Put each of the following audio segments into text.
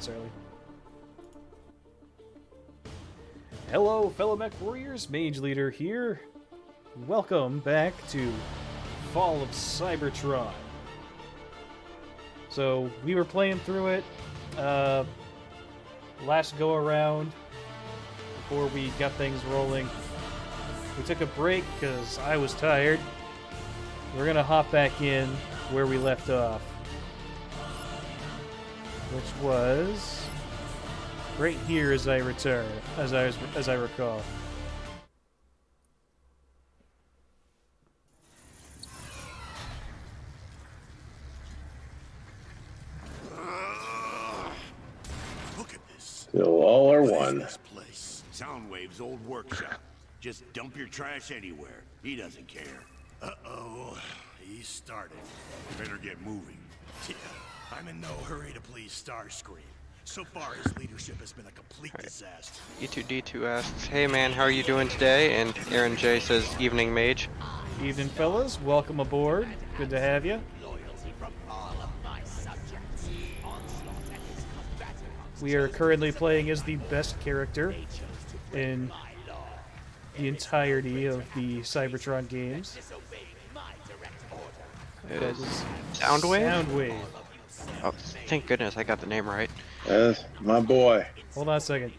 minutes early. Hello, fellow mech warriors. Mage Leader here. Welcome back to Fall of Cybertron. So, we were playing through it last go around before we got things rolling. We took a break because I was tired. We're gonna hop back in where we left off, which was right here as I recall. Look at this. Still all are one. This place. Soundwave's old workshop. Just dump your trash anywhere. He doesn't care. Uh-oh. He started. Better get moving. Yeah. I'm in no hurry to please Starscream. So far, his leadership has been a complete disaster. E2D2 asks, "Hey man, how are you doing today?" And Aaron J says, "Evening, Mage." Evening, fellas. Welcome aboard. Good to have you. We are currently playing as the best character in the entirety of the Cybertron games. It is Soundwave? Soundwave. Oh, thank goodness I got the name right. That's my boy. Hold on a second.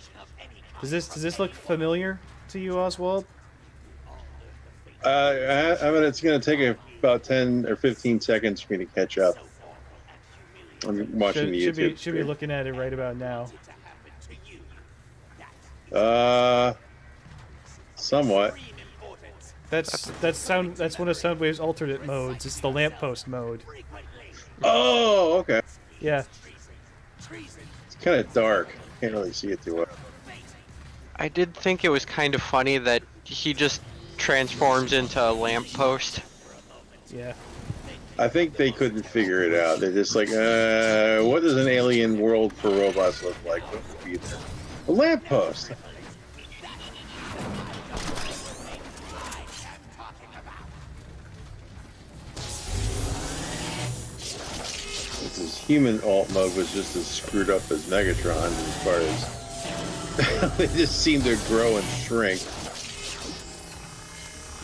Does this look familiar to you, Oswald? I mean, it's going to take about 10 or 15 seconds for me to catch up. I'm watching the YouTube. Should be looking at it right about now. Somewhat. That's one of Soundwave's alternate modes. It's the lamppost mode. Oh, okay. Yeah. It's kind of dark. Can't really see it too well. I did think it was kind of funny that he just transforms into a lamppost. Yeah. I think they couldn't figure it out. They're just like, what does an alien world for robots look like? What would be there? A lamppost. His human alt mode was just as screwed up as Megatron as far as they just seem to grow and shrink.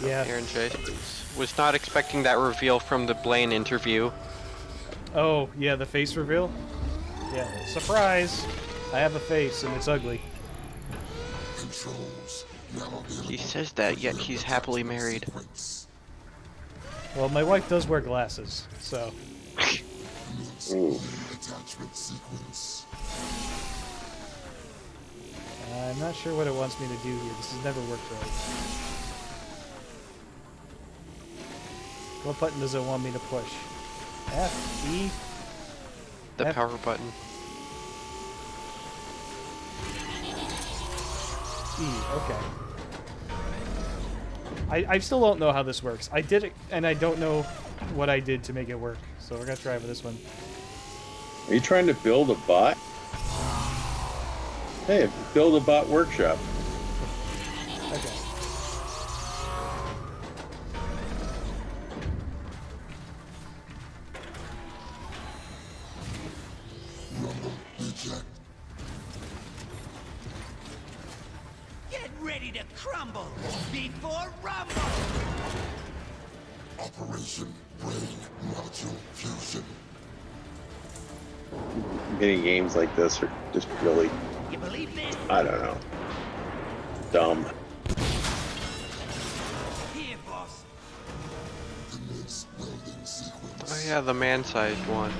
Yeah. Aaron J was not expecting that reveal from the Blaine interview. Oh, yeah, the face reveal? Yeah. Surprise! I have a face and it's ugly. He says that, yet he's happily married. Well, my wife does wear glasses, so... Ooh. I'm not sure what it wants me to do here. This has never worked right. What button does it want me to push? F, E? The F. power button. E, okay. I still don't know how this works. I did it, and I don't know what I did to make it work. So we're gonna try for this one. Are you trying to build a bot? Hey, build a bot workshop. Okay. Get ready to crumble before rumble! Operation Brain Module Fusion. Mini games like this are just really, You believe this? I don't know, dumb. Here, boss. Commence welding sequence. Oh yeah, the man-sized one.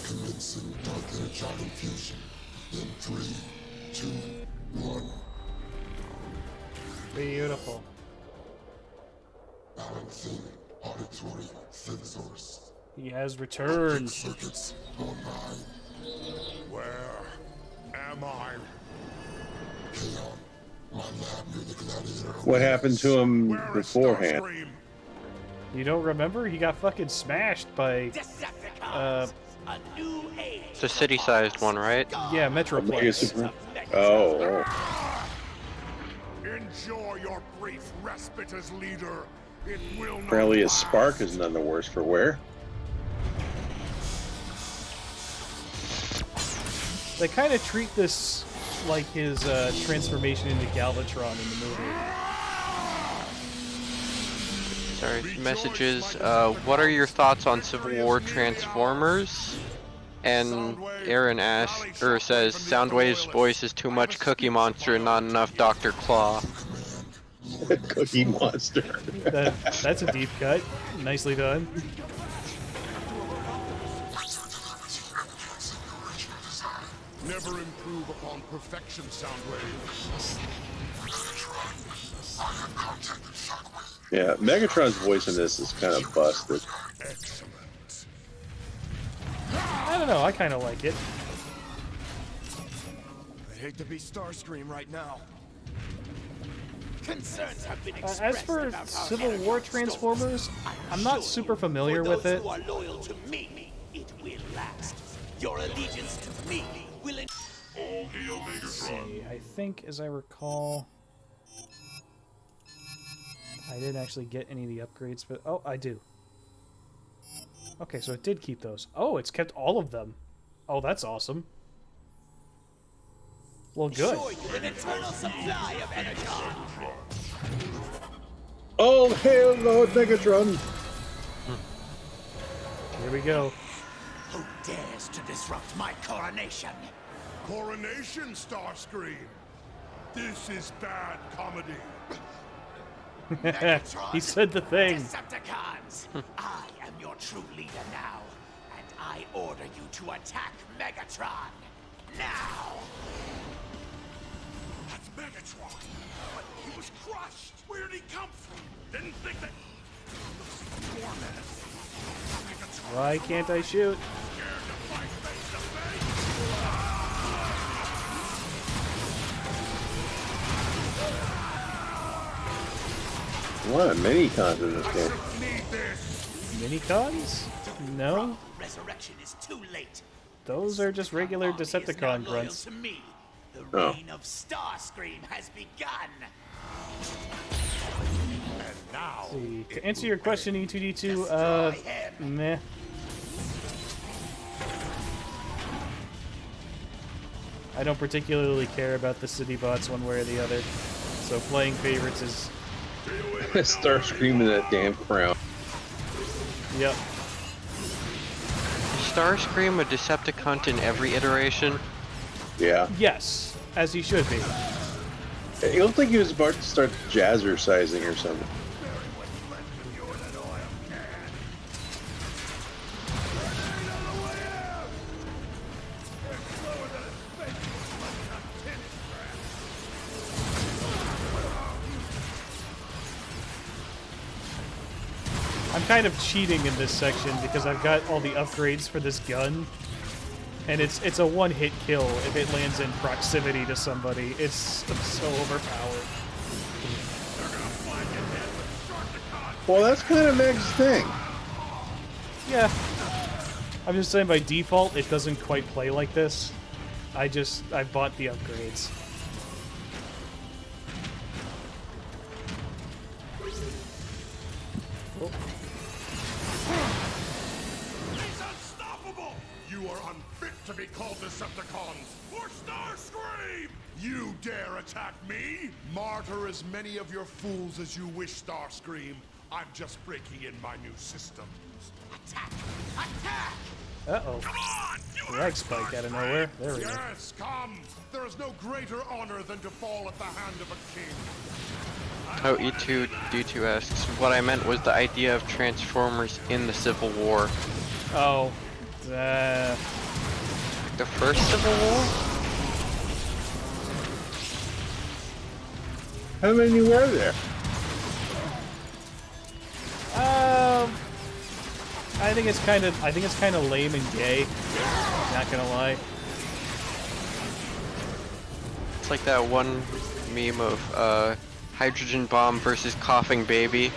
Commencing dark energetic fusion. In 3, 2, 1. Beautiful. Balancing auditory sensors. He has returned. Circuits online. Where am I? Chaos. My lab near the gladiator. What happened to him Where is beforehand? Starscream? You don't remember? He got fucking smashed by... Decepticons! A new age The city-sized one, right? Yeah, Mega Metroplex. Super. Oh. Enjoy your brief respite as leader. It will not Apparently his last. spark is none the worse for wear. They kind of treat this like his transformation into Galvatron in the movie. Sorry, messages. What are your thoughts on Civil War Transformers? And Aaron asks, or says, Soundwave's voice is too much Cookie Monster and not enough Dr. Claw. Cookie Monster. That's a deep cut. Nicely done. Never improve upon perfection, Soundwave. Yeah, Megatron's voice in this is kind of busted. Excellent. I don't know. I kind of like it. I hate to be Starscream right now. Concerns have been As expressed for about our Civil heritage War stones. Transformers, I'm not sure super you, familiar for with those it. who are loyal to me, it will last. Your allegiance to me will. Let's see. I think, as I recall, I didn't actually get any of the upgrades, but oh, I do. Okay, so it did keep those. Oh, it's kept all of them. Oh, that's awesome. Well, good. Assure you an eternal supply of energy. Oh, hail Lord Megatron! Here we go. Who dares to disrupt my coronation? Coronation, Starscream. This is bad comedy. Megatron, He said the thing. Decepticons, I am your true leader now, and I order you to attack Megatron now. That's Megatron. But he was crushed. Where did he come from? Didn't think that. Megatron. Why can't I shoot? Scared to fight face to face. A lot of mini cons in this game. Need this. Minicons? No, Resurrection is too late. those are just regular Army is now Decepticon loyal grunts. to me. The Oh. reign of Starscream has begun. And now. See, to answer your question, E2D2, Destroy him. meh. I don't particularly care about the city bots one way or the other, so playing favorites is, Starscream in that damn crown. yep. Is Starscream a Decepticon in every iteration? Yeah. Yes, as he should be. You don't think he was about to start jazzercising or something? I'm kind of cheating in this section because I've got all the upgrades for this gun, and it's a one-hit kill if it lands in proximity to somebody. It's so overpowered. Well, that's kind of Meg's thing. Yeah. I'm just saying by default it doesn't quite play like this. I bought the upgrades. Oh. He's unstoppable! You are unfit to be called Decepticons! Or Starscream! You dare attack me? Martyr as many of your fools as you wish, Starscream. I'm just breaking in my new systems. Attack! Attack! Uh-oh. Come on! You Lag spike out of nowhere. There we go. Yes, come! There is no greater honor than to fall at the hand of a king. Oh, E2D2 asks, what I meant was the idea of Transformers in the Civil War. Oh. The first Civil War? How many were there? I think it's kind of lame and gay. Not gonna lie. It's like that one meme of hydrogen bomb versus coughing baby.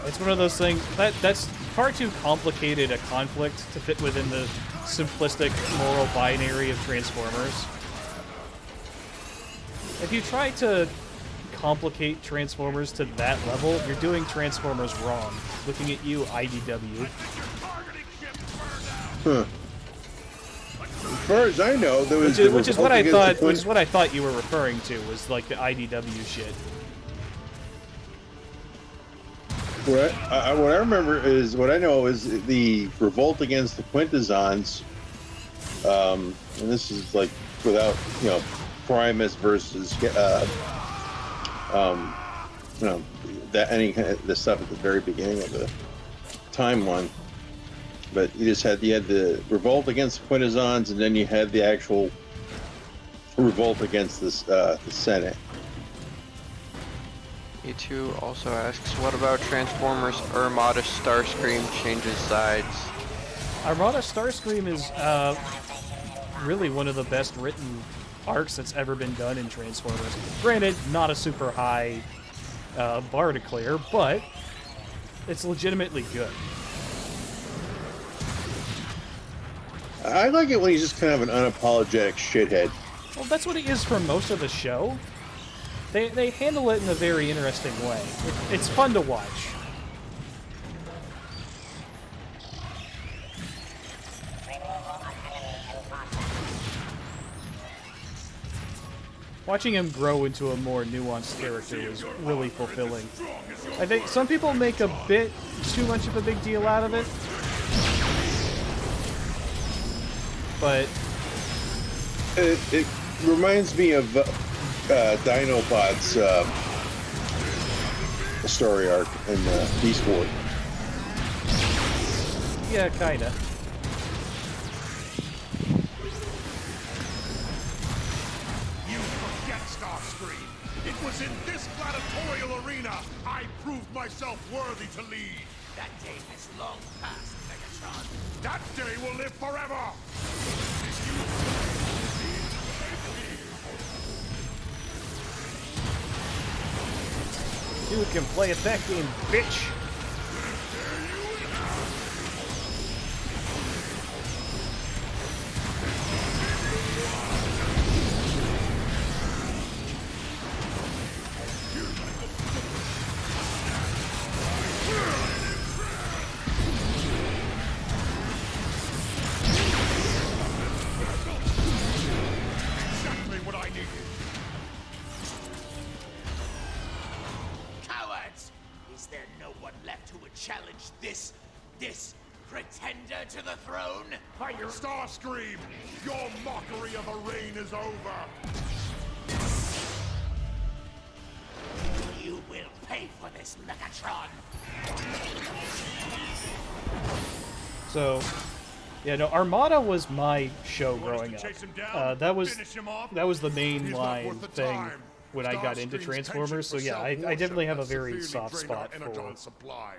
It's one of those things that's far too complicated a conflict to fit within the simplistic moral binary of Transformers. If you try to complicate Transformers to that level, you're doing Transformers wrong. Looking at you, IDW. Huh. As far as I know, there was Which is what I thought. Which is what I thought you were referring to, was like the IDW shit. What I remember is, what I know is the revolt against the Quintessons, and this is like without, you know, Primus versus, you know, that any kind of the stuff at the very beginning of the timeline. But you had the revolt against the Quintessons, and then you had the actual revolt against this the Senate. E2 also asks, what about Transformers Armada Starscream changes sides? Armada Starscream is really one of the best written arcs that's ever been done in Transformers. Granted, not a super high bar to clear, but it's legitimately good. I like it when he's just kind of an unapologetic shithead. Well, that's what he is for most of the show. They handle it in a very interesting way. It's fun to watch. Watching him grow into a more nuanced character is really fulfilling. I think some people make a bit too much of a big deal out of it. But it reminds me of Dinobot's story arc in Beast Wars. yeah, kinda. You forget, Starscream. It was in this gladiatorial arena I proved myself worthy to lead. That day has long passed, Megatron. That day will live forever! You can play at that game, bitch! Exactly what I needed. Cowards! Is there no one left who would challenge this pretender to the throne? Fire! Starscream! Your mockery of a reign is over! You will pay for this, Megatron! So, yeah, no, Armada was my show growing up. chase him down, That was finish him off. the main He's not line worth the thing time. when I got into Starscream's Transformers. So penchant yeah, for I definitely have a self-worship very has soft severely spot drained our energon supply.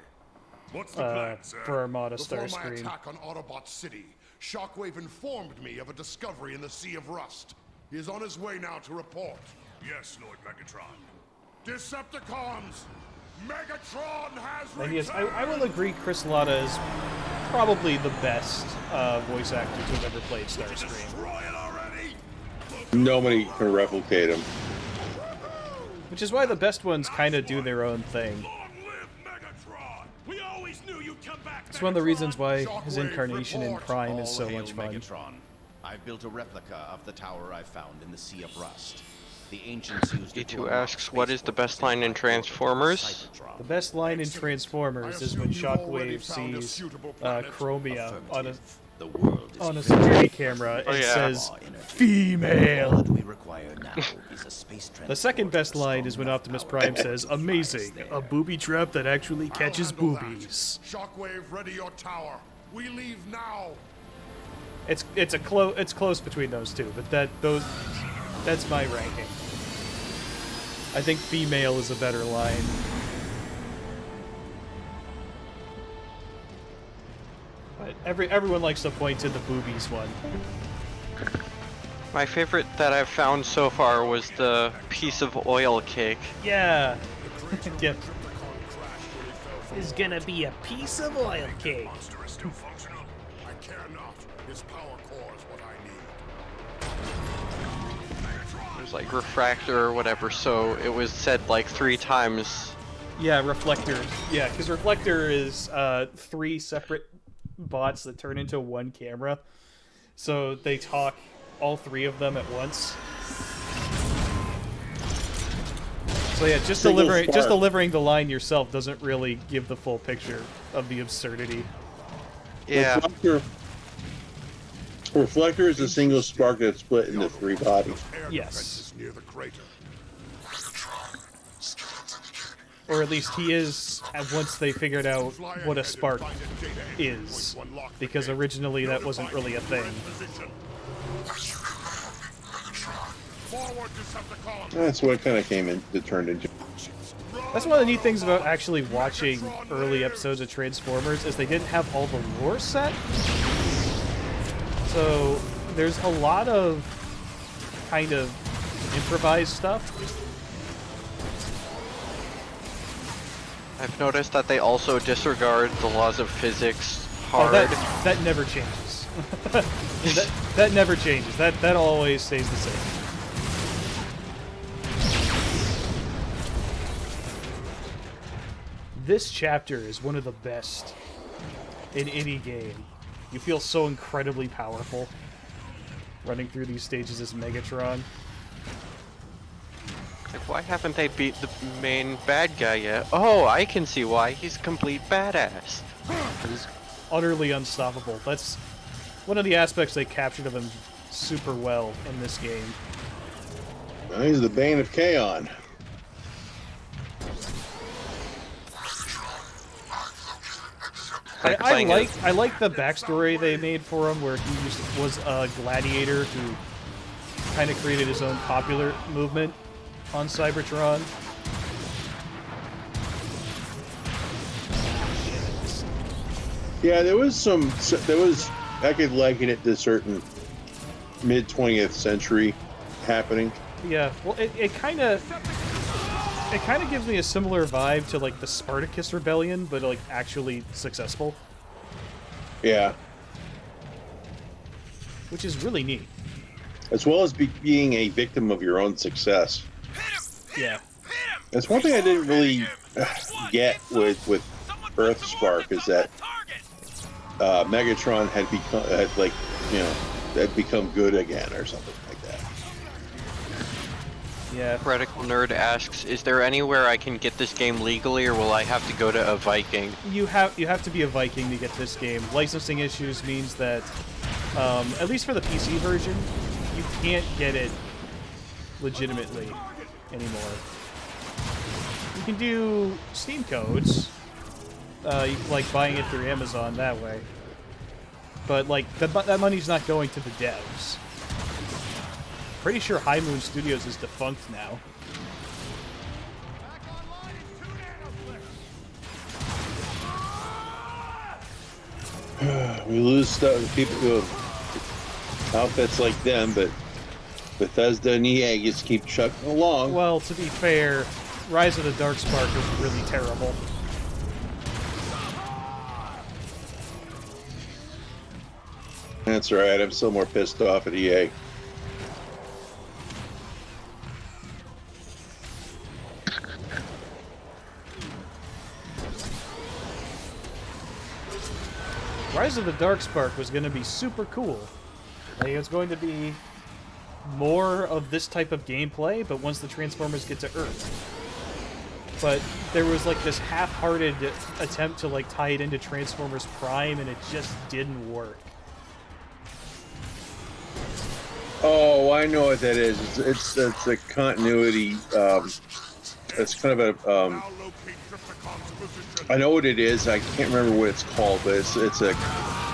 What's the uh, plan, sir? for Armada Before my Starscream. attack on Autobot City, Shockwave informed me of a discovery in the Sea of Rust. He is on his way now to report. Yes, Lord Megatron. Decepticons! Megatron has And yes, returned! I will agree Chris Latta is probably the best voice actor to have ever played Starscream. Destroy it already! Nobody can replicate him. Which is why the best ones kind of do their own thing. Long live Megatron! We always knew you'd come back. It's one of the reasons why his Shockwave, incarnation in report. Prime is All so hail much fun. Megatron. I've built a replica of the tower I found in the Sea of Rust. The ancients used it to E2 unlock asks, what is the spaceports best line in inside Transformers? Cybertron. The best line in Transformers is when I assume you've already Shockwave found a sees suitable planet? Chromia on a The world is on a filled security with camera. Oh, It yeah. says raw energy. All female. that we require now is a space The second transport best with a line strong is when enough Optimus power Prime to says, fly us "Amazing, there. a booby trap that actually I'll catches handle that. boobies." Shockwave, ready your tower. We leave now. It's close between those two, but that's my ranking. I think female is a better line. But everyone likes to point to the boobies one. My favorite that I've found so far was the piece of oil cake. Yeah. Yeah. Is gonna be a piece of oil cake. Monster is still functional. I care not. His power core is what I need. There's like refractor or whatever, so it was said like 3 times. Yeah, reflector. Yeah, because reflector is 3 separate bots that turn into one camera. So they talk, all 3 of them at once. So yeah, just delivering the line yourself doesn't really give the full picture of the absurdity. Yeah. Reflector is a single spark that's split into 3 bodies. Yes. Near the crater. Or at least he is, once they figured out what a spark is. Because originally that wasn't really a thing. That's what it kind of turned into. That's one of the neat things about actually watching early episodes of Transformers, is they didn't have all the lore set. So there's a lot of kind of improvised stuff. I've noticed that they also disregard the laws of physics Oh, hard. that never changes. that never changes. That always stays the same. This chapter is one of the best in any game. You feel so incredibly powerful running through these stages as Megatron. Like, why haven't they beat the main bad guy yet? Oh, I can see why. He's a complete badass. He's utterly unstoppable. That's one of the aspects they captured of him super well in this game. He's the Bane of Chaos. I like the backstory they made for him, where he was a gladiator who kind of created his own popular movement on Cybertron. Yeah, I could liken it to certain mid-20th century happening. Yeah, well, it kind of gives me a similar vibe to like the Spartacus Rebellion, but like actually successful. Yeah. Which is really neat. As well as being a victim of your own success. Yeah. That's one thing I didn't really get with Earthspark, is that Megatron had become good again or something like that. Yeah. Radical Nerd asks, is there anywhere I can get this game legally, or will I have to go to a Viking? You have to be a Viking to get this game. Licensing issues means that, at least for the PC version, you can't get it legitimately anymore. You can do Steam codes, like buying it through Amazon that way. But like that money's not going to the devs. Pretty sure High Moon Studios is defunct now. We lose stuff, people who have outfits like them, but Bethesda and EA just keep chugging along. Well, to be fair, Rise of the Darkspark was really terrible. That's right, I'm still more pissed off at EA. Rise of the Darkspark was going to be super cool. Like, it's going to be more of this type of gameplay, but once the Transformers get to Earth. But there was like this half-hearted attempt to like tie it into Transformers Prime, and it just didn't work. Oh, I know what that is. It's a continuity. It's kind of a. I know what it is. I can't remember what it's called, but it's a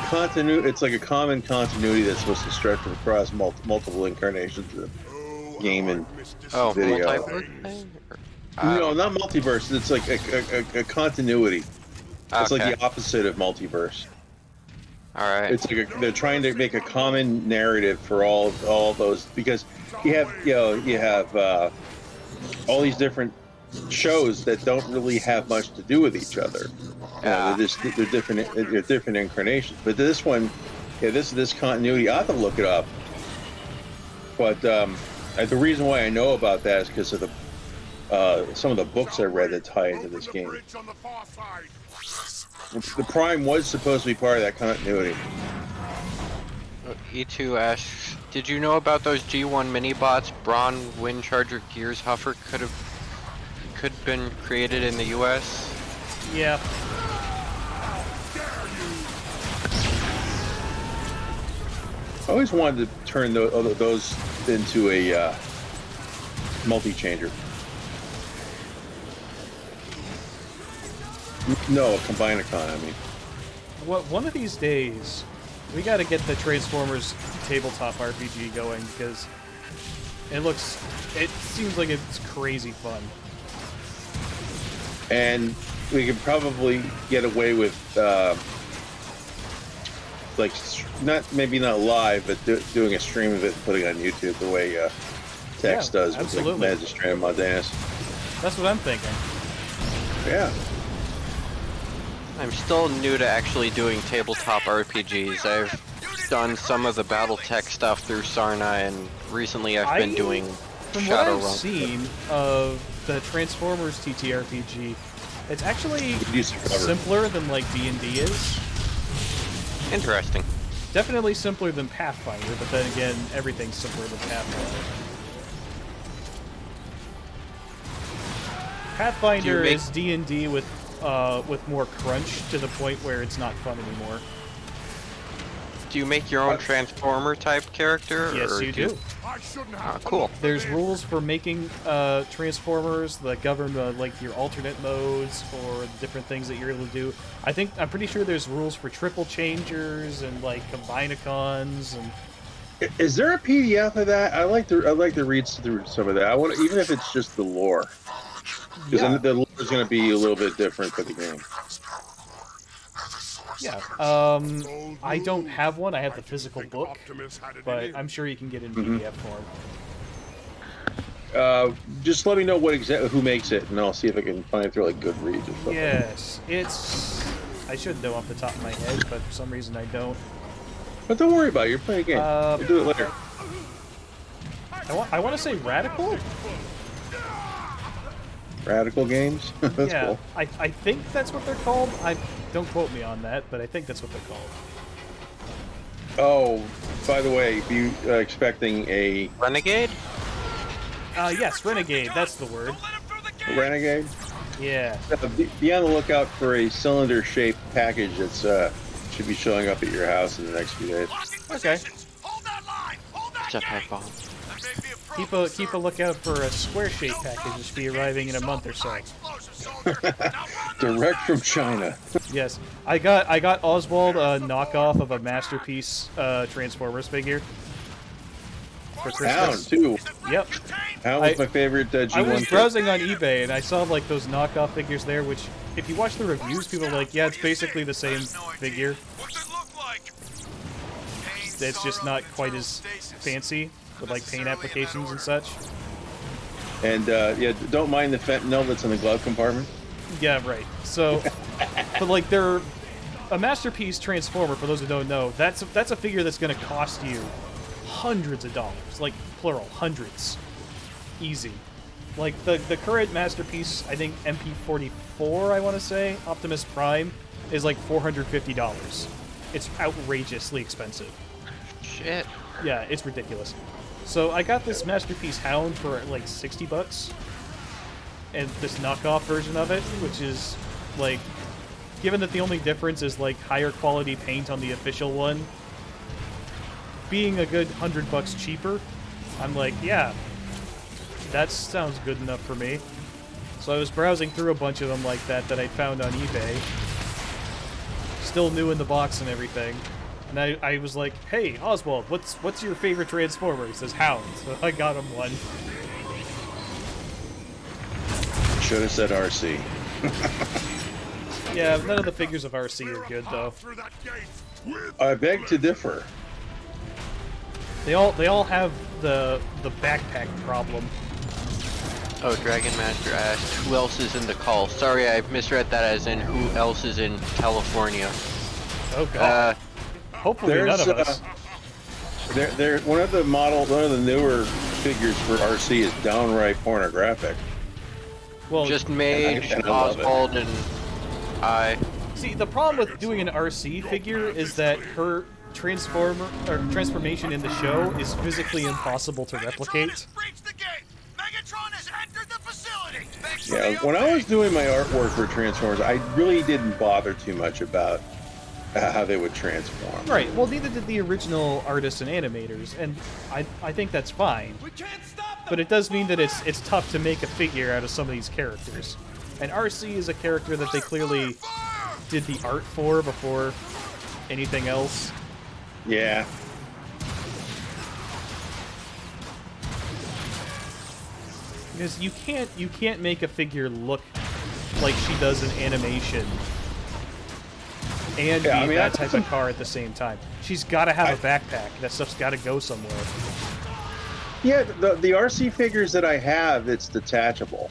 continuity. It's like a common continuity that's supposed to stretch across multiple incarnations of the game and video. Multiverse thing? No, not multiverse. It's like a continuity. It's like Okay. the opposite of multiverse. All right. It's like they're trying to make a common narrative for all those, because you have all these different shows that don't really have much to do with each other. They're different incarnations. But this one, Yeah, this continuity. I have to look it up. But the reason why I know about that is because of the some of the books I read that tie into this game. The Prime was supposed to be part of that continuity. E2 asks, did you know about those G1 mini-bots? Brawn, Windcharger, Gears, Huffer could have been created in the US? Yeah. I always wanted to turn those into a multi-changer. No, a Combinacon, I mean. One of these days, we got to get the Transformers tabletop RPG going because it seems like it's crazy fun. And we could probably get away with like maybe not live, but doing a stream of it and putting it on YouTube the way Tex does with like Magic Strand Modanis. That's what I'm thinking. Yeah. I'm still new to actually doing tabletop RPGs. I've done some of the BattleTech stuff through Sarna, and recently I've been doing From what I've Shadowrun. seen of the Transformers TTRPG, it's actually simpler than like D&D is. Interesting. Definitely simpler than Pathfinder, but then again, everything's simpler than Pathfinder. Pathfinder is D&D with more crunch to the point where it's not fun anymore. Do you make your own Transformer type character? Yes, or you do. Cool. There's rules for making Transformers that govern like your alternate modes or different things that you're able to do. I'm pretty sure there's rules for triple changers and like Combinacons and. Is there a PDF of that? I like to read through some of that. I want, even if it's just the lore, because the lore is going to be a little bit different for the game. Yeah. I don't have one. I have the physical book, but I'm sure you can get it in PDF form. Just let me know who makes it, and I'll see if I can find it through like Goodreads or something. Yes, I should know off the top of my head, but for some reason I don't. But don't worry about it. You're playing a game. We'll do it later. I want to say Radical. Radical Games. That's cool. I think that's what they're called. Don't quote me on that, but I think that's what they're called. Oh, by the way, you expecting a Renegade? Yes, Renegade. That's the word. Renegade? Yeah. Be on the lookout for a cylinder-shaped package that's should be showing up at your house in the next few days. Okay. Jetpack bomb. Keep a lookout for a square-shaped package that should be arriving in a month or so. Direct from China. Yes, I got Oswald a knockoff of a Masterpiece Transformers figure for Christmas. Hound too. Yep. Hound was my favorite G1. I was browsing on eBay and I saw like those knockoff figures there, which if you watch the reviews, people are like, yeah, it's basically the same figure. It's just not quite as fancy with like paint applications and such. And yeah, don't mind the fentanyl that's in the glove compartment. Yeah, right. So, but like they're a Masterpiece Transformer. For those who don't know, that's a figure that's going to cost you hundreds of dollars, like plural, hundreds, easy. Like the current Masterpiece, I think MP44, I want to say, Optimus Prime, is like $450. It's outrageously expensive. Shit. Yeah, it's ridiculous. So I got this Masterpiece Hound for like $60, and this knockoff version of it, which is like, given that the only difference is like higher quality paint on the official one, being a good $100 cheaper, I'm like, yeah, that sounds good enough for me. So I was browsing through a bunch of them like that I found on eBay, still new in the box and everything. And I was like, hey, Oswald, what's your favorite Transformer? He says, Hound. So I got him one. Should have said RC. Yeah, none of the figures of RC are good, though. I beg to differ. They all have the backpack problem. Oh, Dragon Master asked, who else is in the call? Sorry, I misread that as in who else is in California. Oh, God. Hopefully none of us. One of the newer figures for RC is downright pornographic. Well, Just Mage, and I love it. Oswald, and I. see, the problem with doing an RC figure is that her transformation in the show is physically impossible to replicate. Yeah, when I was doing my artwork for Transformers, I really didn't bother too much about how they would transform. Right. Well, neither did the original artists and animators, and I think that's fine. But it does mean that it's tough to make a figure out of some of these characters. And RC is a character that they clearly did the art for before anything else. Yeah. Because you can't make a figure look like she does in animation and be that type of car at the same time. She's got to have a backpack. That stuff's got to go somewhere. Yeah, the RC figures that I have, it's detachable.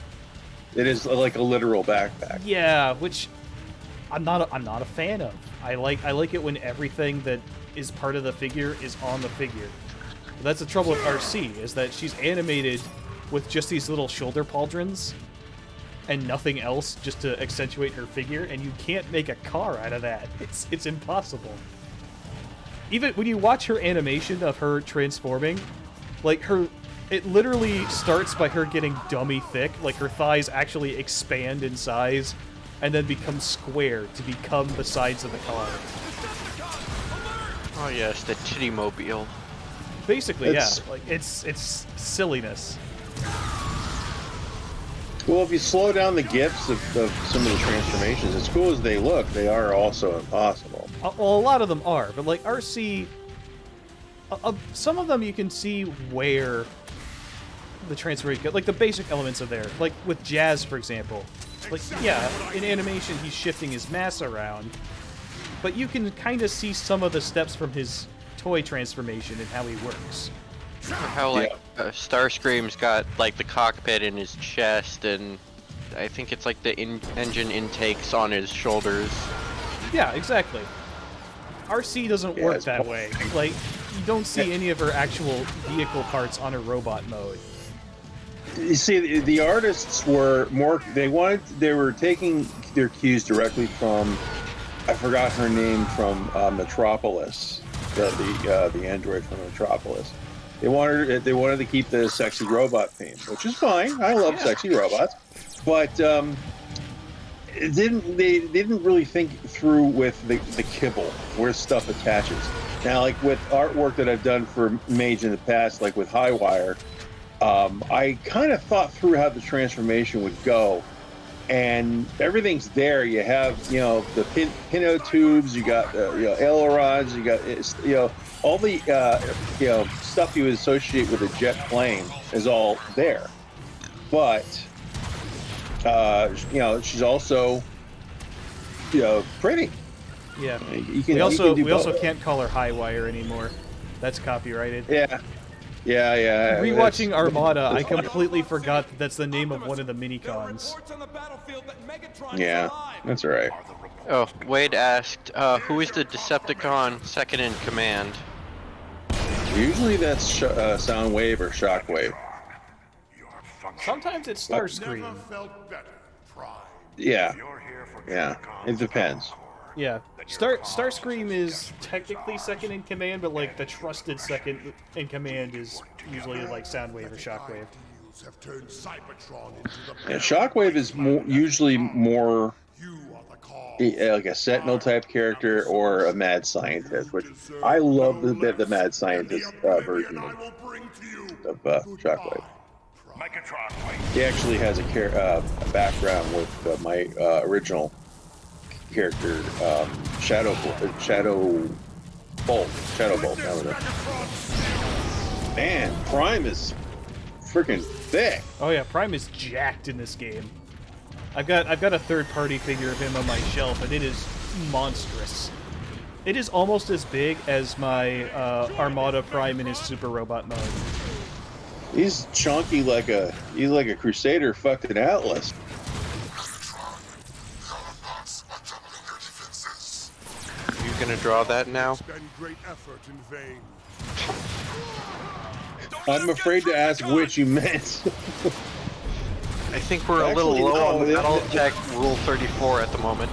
It is like a literal backpack. Yeah, which I'm not a fan of. I like it when everything that is part of the figure is on the figure. But that's the trouble with RC, is that she's animated with just these little shoulder pauldrons and nothing else just to accentuate her figure, and you can't make a car out of that. It's impossible. Even when you watch her animation of her transforming, like it literally starts by her getting dummy thick, like her thighs actually expand in size and then become square to become the sides of the car. Oh yes, the Titty Mobile. Basically, yeah. Like it's silliness. Well, if you slow down the GIFs of some of the transformations, as cool as they look, they are also impossible. Well, a lot of them are, but like RC, some of them you can see where the transformation goes. Like the basic elements are there. Like with Jazz, for example. Like, yeah, in animation he's shifting his mass around, but you can kind of see some of the steps from his toy transformation and how he works. How like Starscream's got like the cockpit in his chest, and I think it's like the engine intakes on his shoulders. Yeah, exactly. RC doesn't work that way. Like, you don't see any of her actual vehicle parts on her robot mode. You see, the artists were more. They were taking their cues directly from. I forgot her name from Metropolis, the android from Metropolis. They wanted to keep the sexy robot theme, which is fine. I love sexy robots, but they didn't really think through with the kibble where stuff attaches. Now, like with artwork that I've done for Mage in the past, like with Highwire, I kind of thought through how the transformation would go, and everything's there. You have the pinot tubes, you got ailerons, you got all the stuff you would associate with a jet plane is all there, but she's also pretty. Yeah. We also can't call her Highwire anymore. That's copyrighted. Yeah. Rewatching Armada, I completely forgot that's the name of one of the minicons. Yeah, that's all right. Oh, Wade asked, who is the Decepticon second in command? Usually that's Soundwave or Shockwave. Sometimes it's Starscream. Yeah, it depends. Yeah, Starscream is technically second in command, but like the trusted second in command is usually like Soundwave or Shockwave. Yeah, Shockwave is usually more like a Sentinel type character or a mad scientist, which I love the mad scientist version of Shockwave. He actually has a background with my original character, Shadow Bolt. Man, Prime is freaking thick. Oh yeah, Prime is jacked in this game. I've got a third-party figure of him on my shelf, and it is monstrous. It is almost as big as my Armada Prime in his Super Robot mode. He's chunky like a Crusader fucking Atlas. You gonna draw that now? Spend great effort in vain. I'm afraid to ask which you meant. I think we're a little Actually, low on no, Battletech Rule 34 at the moment.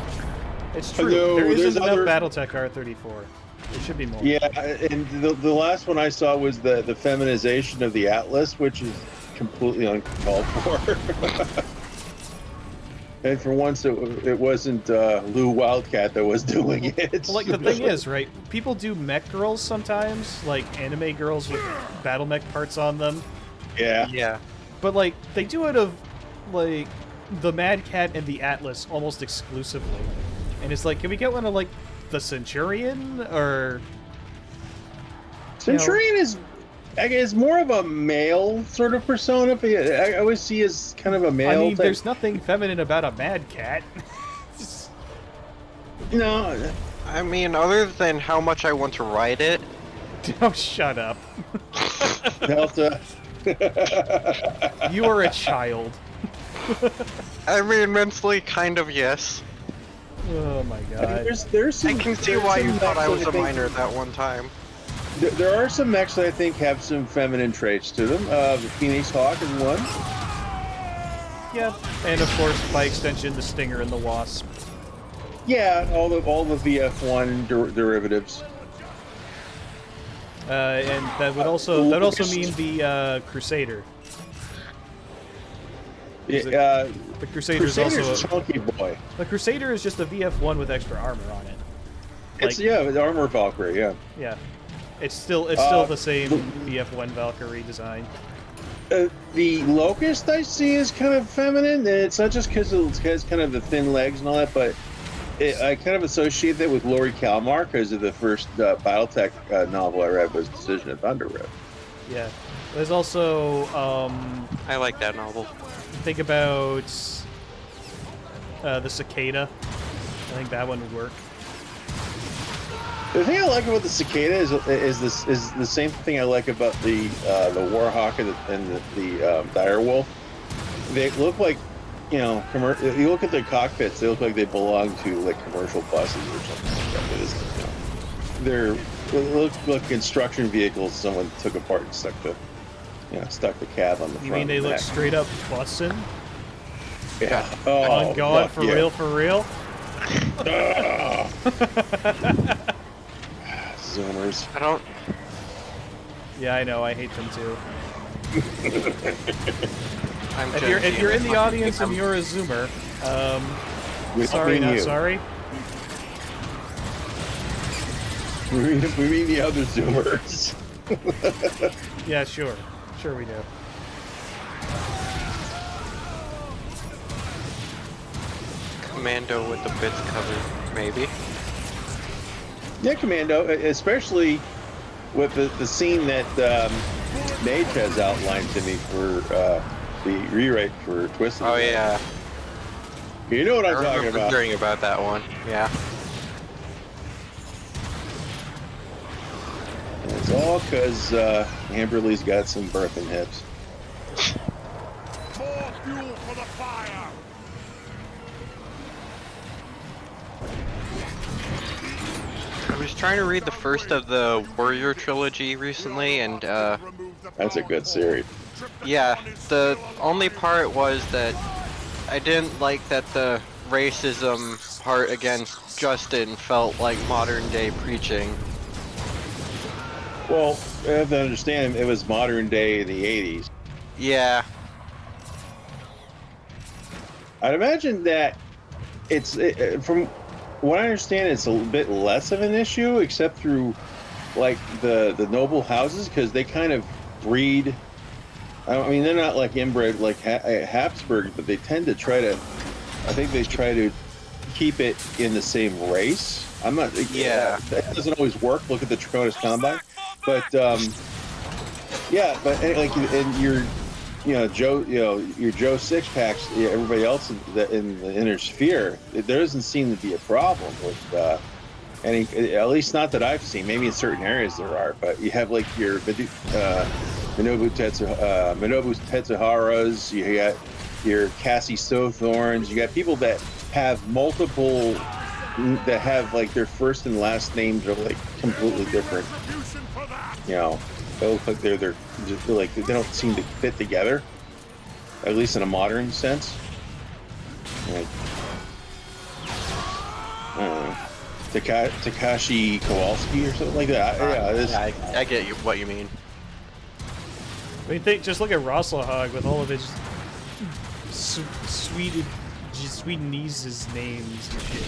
It's true. No, there there's isn't enough other- BattleTech R34. There should be more. Yeah, and the last one I saw was the feminization of the Atlas, which is completely uncalled for. And for once, it wasn't Lou Wildcat that was doing it. Well, like, the thing is, right, people do mech girls sometimes, like anime girls with battle mech parts on them, Yeah. Yeah. but, like, they do it of, like, the Mad Cat and the Atlas almost exclusively. And it's like, can we get one of, like, the Centurion, or... Centurion is, I guess, more of a male sort of persona. But yeah, I always see as kind of a male. I mean, type. there's nothing feminine about a Mad Cat. No. I mean, other than how much I want to ride it, Oh, shut up. Delta. You are a child. I mean, mentally, kind of, yes. Oh my I mean, god. there's some, I can see there's why some you thought I mechs was that a think- minor that one time. There are some mechs that I think have some feminine traits to them. The Phoenix Hawk is one. Yeah, and of course, by extension, the Stinger and the Wasp. Yeah, all the VF1 derivatives. And that would also mean the Crusader. Yeah, The Crusader's Crusader's also chunky boy. the Crusader is just a VF1 with extra armor on it. It's Like- yeah, the armor Valkyrie. Yeah. Yeah, it's still the same VF1 Valkyrie design. The Locust I see is kind of feminine, and it's not just because it has kind of the thin legs and all that, but I kind of associate that with Lori Kalmar because of the first BattleTech novel I read was Decision of Thunder Rift. Yeah, there's also I like that novel. think about the Cicada. I think that one would work. The thing I like about the Cicada is the same thing I like about the Warhawk and the Direwolf. They look like, you know, you look at their cockpits, they look like they belong to like commercial buses or something like that. It is, you know, they look like construction vehicles someone took apart and stuck the cab on the front. You mean they and look back. straight up bussin'? Yeah. Oh, On God, fuck for yeah. real, for real? Zoomers. I don't. Yeah, I know, I hate them too. I'm If you're in the audience and you're a Zoomer, sorry, mean not you. sorry. We mean the other Zoomers. Yeah, sure. Sure we do. Commando with the bits covered, maybe. Yeah, Commando, especially with the scene that Nate has outlined to me for the rewrite for Twisted. Oh yeah, You know what I I'm talking remember about. hearing about that one. Yeah. And it's all because Amberly's got some birthing hips. More fuel for the fire! I was trying to read the first of the Warrior trilogy recently, and That's a good series. yeah, the only part was that I didn't like that the racism part against Justin felt like modern day preaching. Well, you have to understand, it was modern day in the 80s. Yeah, I'd imagine that from what I understand, it's a bit less of an issue, except through like the noble houses, because they kind of breed. I mean, they're not like inbred like Habsburg, but they tend to try to. I think they try to keep it in the same race. I'm not. Yeah. That doesn't always work. Look at the Traconis Combine, but yeah, but like and your. Your Joe Six Packs, everybody else in the inner sphere, there doesn't seem to be a problem with any, at least not that I've seen. Maybe in certain areas there are, but you have like your Minobu Tetsuharas, you got your Cassie Sowthorns, you got people that have multiple that have like their first and last names are like completely different. You know, they look like they're just like they don't seem to fit together, at least in a modern sense. Like, I don't know, Takashi Kowalski or something like that. I get what you mean. I mean, just look at Rosselhog with all of his Swedenese names and shit.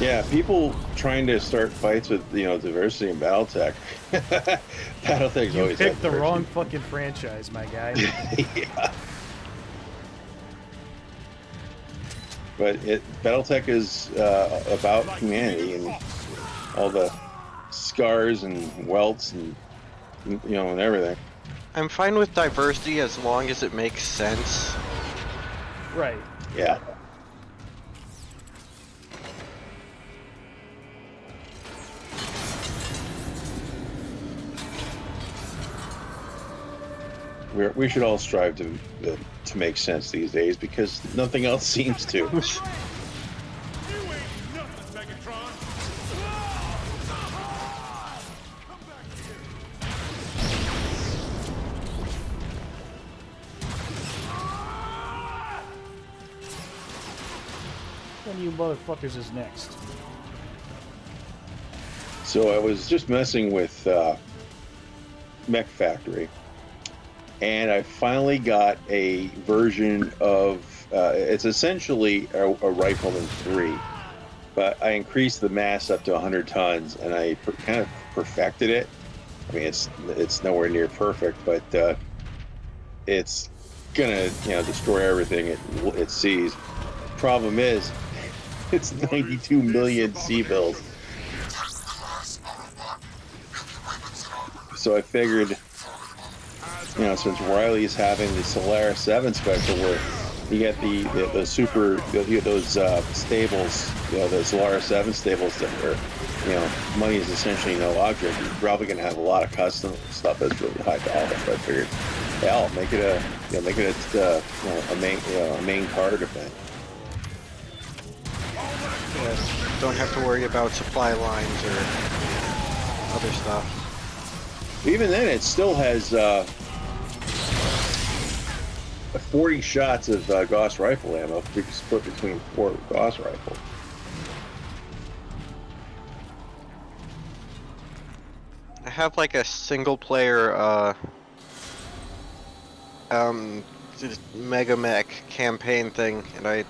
Yeah, people trying to start fights with diversity in BattleTech. BattleTech's You always picked the diversity. wrong fucking franchise, my guy. Yeah. But BattleTech is about humanity and all the scars and welts and and everything. I'm fine with diversity as long as it makes sense. Right. Yeah. We should all strive to make sense these days because nothing else seems to. You ain't nothing, Megatron. One of you motherfuckers is next. So I was just messing with Mech Factory, and I finally got a version of it's essentially a Rifleman 3, but I increased the mass up to 100 tons, and I kind of perfected it. I mean, it's nowhere near perfect, but it's gonna destroy everything it sees. Problem is, it's 92 million C-bills. So I figured, since Riley's having the Solaris 7 special where you get the super, those stables, the Solaris 7 stables that are, money is essentially no object. You're probably going to have a lot of custom stuff that's really high dollar. So I figured, hell, make it a main card event. Yes, don't have to worry about supply lines or other stuff. Even then, it still has 40 shots of Gauss rifle ammo split between 4 Gauss rifles. I have like a single player Mega Mech campaign thing, and I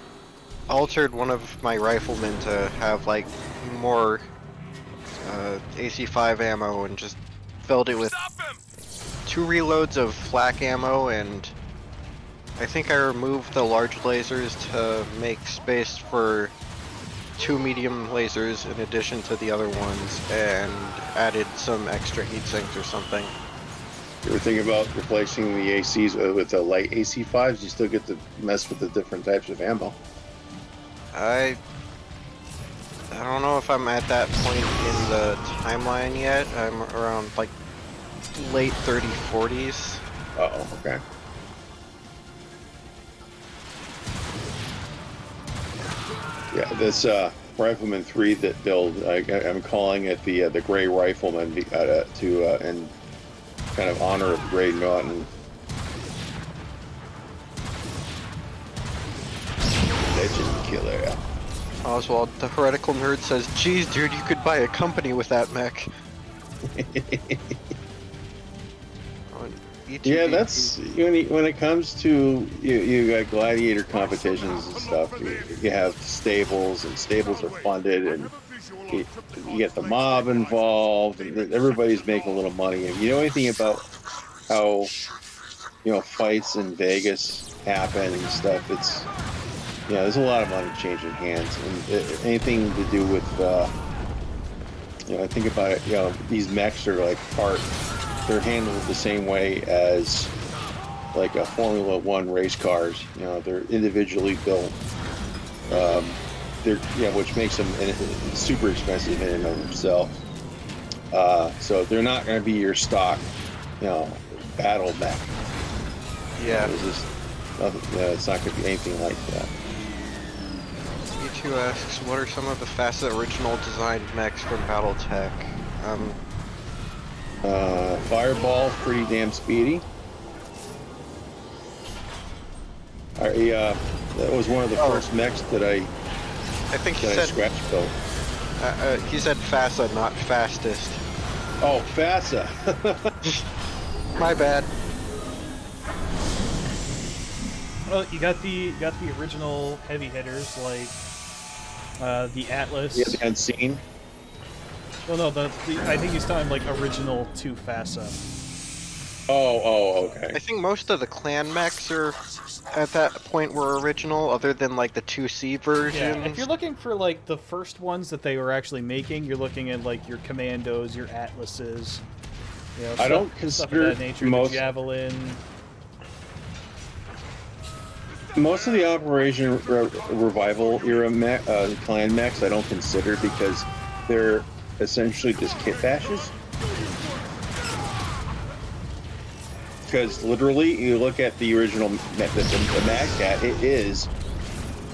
altered one of my riflemen to have like more AC5 ammo and just filled it with 2 reloads of flak ammo, and I think I removed the large lasers to make space for 2 medium lasers in addition to the other ones, and added some extra heat sinks or something. You ever think about replacing the ACs with the light AC5s? You still get to mess with the different types of ammo. I don't know if I'm at that point in the timeline yet. I'm around like late 40s. Uh-oh, okay. Yeah, this Rifleman 3 that build, I'm calling it the Gray Rifleman in kind of honor of Gray Norton. Legend killer. Oswald, the heretical nerd, says, "Geez, dude, you could buy a company with that mech." Yeah, that's when it comes to you got gladiator competitions and stuff. You have stables, and stables are funded, and you get the mob involved, and everybody's making a little money. And you know anything about how fights in Vegas happen and stuff? It's there's a lot of money changing hands, and anything to do with I think about it. These mechs are like they're handled the same way as like a Formula One race cars. They're individually built. Which makes them super expensive in and of themselves. So they're not going to be your stock, battle mech. Yeah. It's not going to be anything like that. Two asks, what are some of the fastest original designed mechs from BattleTech? Fireball's pretty damn speedy. That was one of the first mechs that I think he that I said scratch built. he said FASA, not fastest. Oh, FASA. My bad. Well, you got the original heavy hitters like the Atlas. Yeah, the Unseen. Well, no, I think he's talking like original to FASA. Oh, okay. I think most of the clan mechs are at that point were original, other than like the 2C versions. Yeah, if you're looking for like the first ones that they were actually making, you're looking at like your Commandos, your Atlases. You know, I don't stuff consider of that nature. most The Javelin. Most of the Operation Revival era clan mechs I don't consider because they're essentially just kit bashes. Because literally, you look at the original the Mad Cat, it is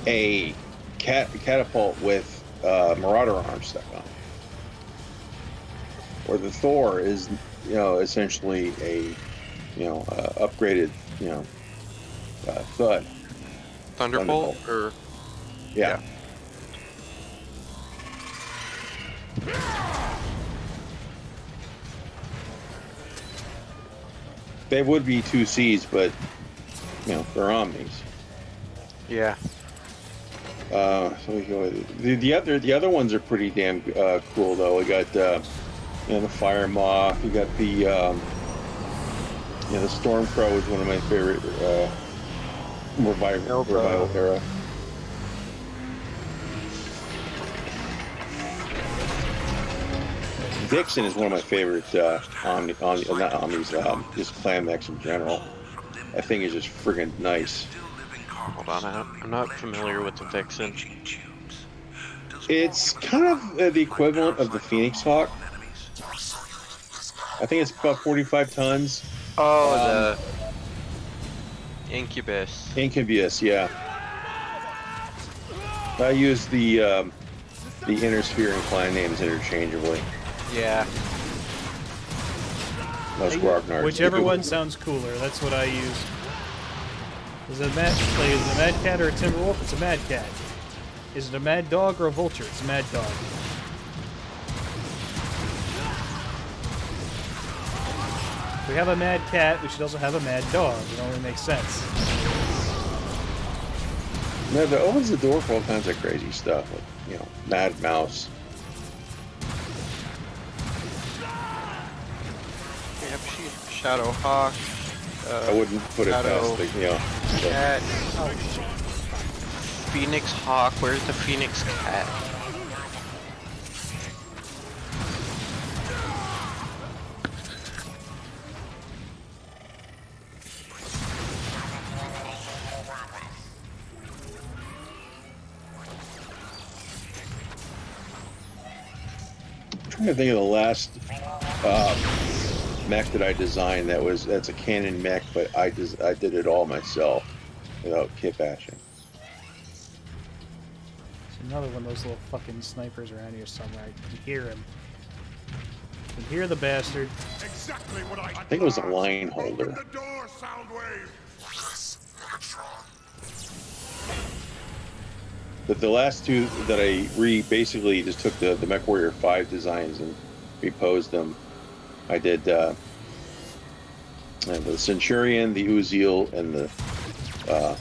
a catapult with Marauder arms stuck on it. Or the Thor is, essentially a, upgraded, Thud. Thunderbolt, or yeah. They would be 2Cs, but they're Omnis. Yeah. So we go. The other ones are pretty damn cool though. We got the Fire Moth. We got the the Storm Crow is one of my favorite revival era. Dixon is one of my favorite not Omnis, just clan mechs in general. That thing is just friggin' nice. Hold on, I'm not familiar with the Vixen. It's kind of the equivalent of the Phoenix Hawk. I think it's about 45 tons. Oh, the Incubus. Incubus, yeah. I use the Inner Sphere and clan names interchangeably. Yeah. Most Grognards. Whichever one sounds cooler, that's what I use. Is it a Mad Cat or a Timberwolf? It's a Mad Cat. Is it a Mad Dog or a Vulture? It's a Mad Dog. If we have a Mad Cat, we should also have a Mad Dog. It only makes sense. No, that opens the door for all kinds of crazy stuff, like, Mad Mouse. Yep, Shadow Hawk. I wouldn't put it past the, Cat. Phoenix Hawk. Where's the Phoenix Cat? I'm trying to think of the last mech that I designed that's a Canon mech, but I did it all myself without kit bashing. There's another one of those little fucking snipers around here somewhere. You can hear him. You can hear the bastard. Exactly what I think it was a line holder. Open the door, Soundwave. But the last two that I basically just took the MechWarrior 5 designs and reposed them. I did the Centurion, the Uziel, and the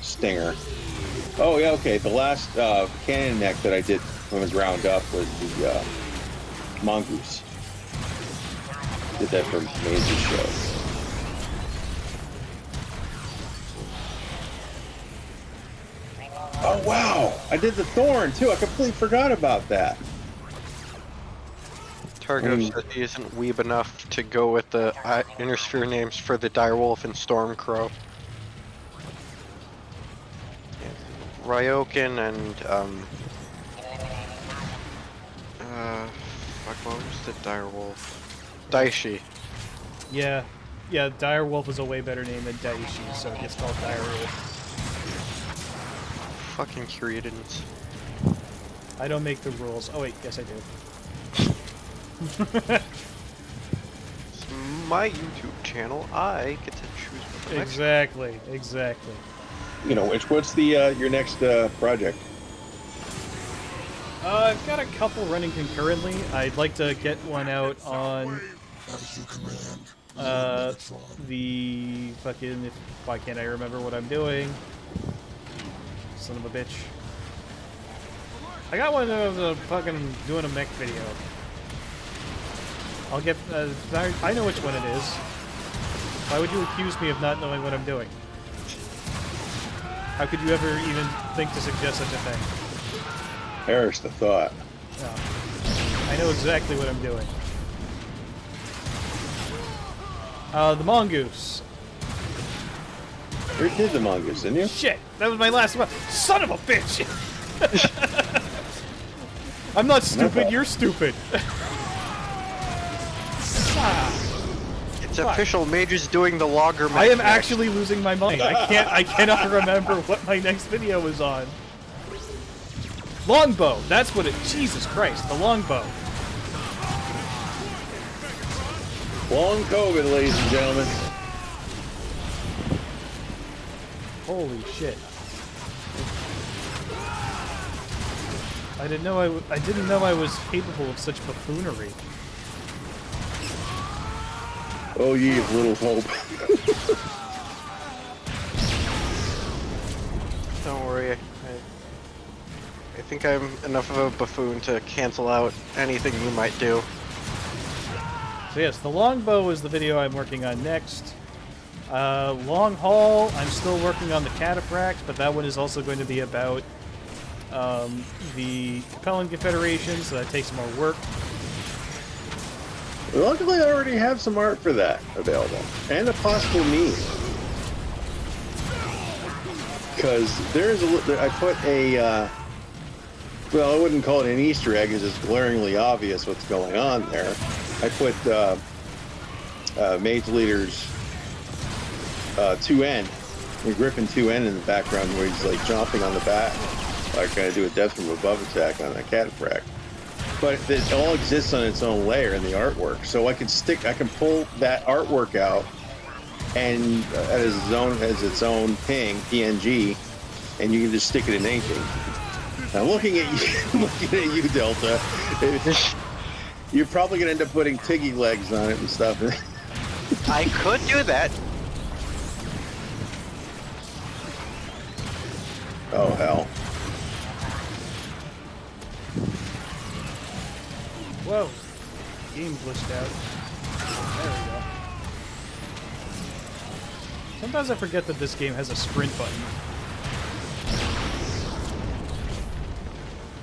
Stinger. Oh yeah, okay. The last cannon mech that I did from the ground up was the Mongoose. Did that for Maze's show. Oh wow! I did the Thorn too. I completely forgot about that. Target said he isn't weeb enough to go with the Inner Sphere names for the Direwolf and Stormcrow. Ryoken and fuck, what was the Direwolf? Daishi. Yeah, Direwolf is a way better name than Daishi, so it gets called Direwolf. Fucking Kyriadans. I don't make the rules. Oh wait, yes I do. It's my YouTube channel. I get to choose what the next. Exactly, exactly. You know, what's the your next project? I've got a couple running concurrently. I'd like to get one out on As you command, the fucking... why can't I remember what I'm doing? Son of a bitch. I got one of the fucking doing a mech video. I'll get... I know which one it is. Why would you accuse me of not knowing what I'm doing? How could you ever even think to suggest such a thing? Perish the thought. No. I know exactly what I'm doing. The mongoose. You did the mongoose, didn't you? Shit! That was my last one. Son of a bitch! I'm not stupid, you're stupid. It's official. Mage's doing the logger. I am actually losing my mind. I cannot remember what my next video was on. Longbow. That's what it... Jesus Christ, the longbow. Long COVID, ladies and gentlemen. Holy shit. I didn't know I was capable of such buffoonery. Oh, ye of little hope. Don't worry. I think I'm enough of a buffoon to cancel out anything you might do. So yes, the longbow is the video I'm working on next. Long haul, I'm still working on the cataphract, but that one is also going to be about the Capellan Confederation, so that takes more work. Luckily, I already have some art for that available, and a possible meme. Because there's I put a, well, I wouldn't call it an Easter egg, because it's glaringly obvious what's going on there. I put Mage Leader's 2N, the Griffin 2N in the background, where he's like jumping on the back, like going to do a death from above attack on a cataphract. But it all exists on its own layer in the artwork, so I can pull that artwork out and as its own PNG, and you can just stick it in anything. Now looking at you, Delta, you're probably gonna end up putting piggy legs on it and stuff. I could do that. Oh hell. Whoa. Game glitched out. There we go. Sometimes I forget that this game has a sprint button.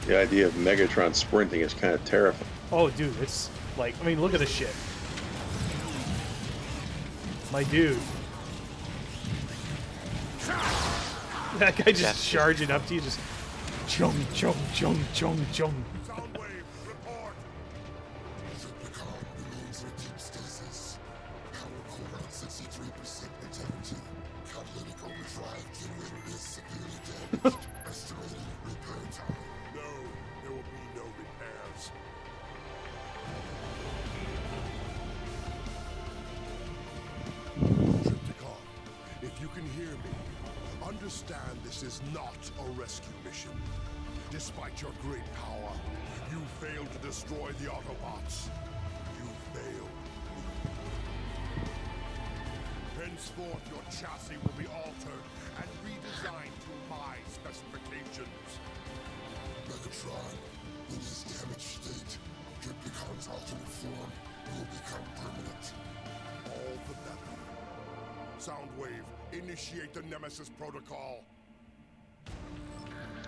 The idea of Megatron sprinting is kind of terrifying. Oh, dude, it's like, I mean, look at this shit. My dude. That guy just charging up to you, just chung, chung, chung, chung, chung. Cybertron remains in deep stasis. Power core at 63% integrity. Catalytic overdrive generator is severely damaged. Estimated repair time. No, there will be no repairs. Triptychon, if you can hear me, understand this is not a rescue mission. Despite your great power, you failed to destroy the Autobots. You failed. Henceforth, your chassis will be altered and redesigned to my specifications. Megatron, in his damaged state, Triptychon's alternate form will become permanent. All the better. Soundwave, initiate the Nemesis protocol.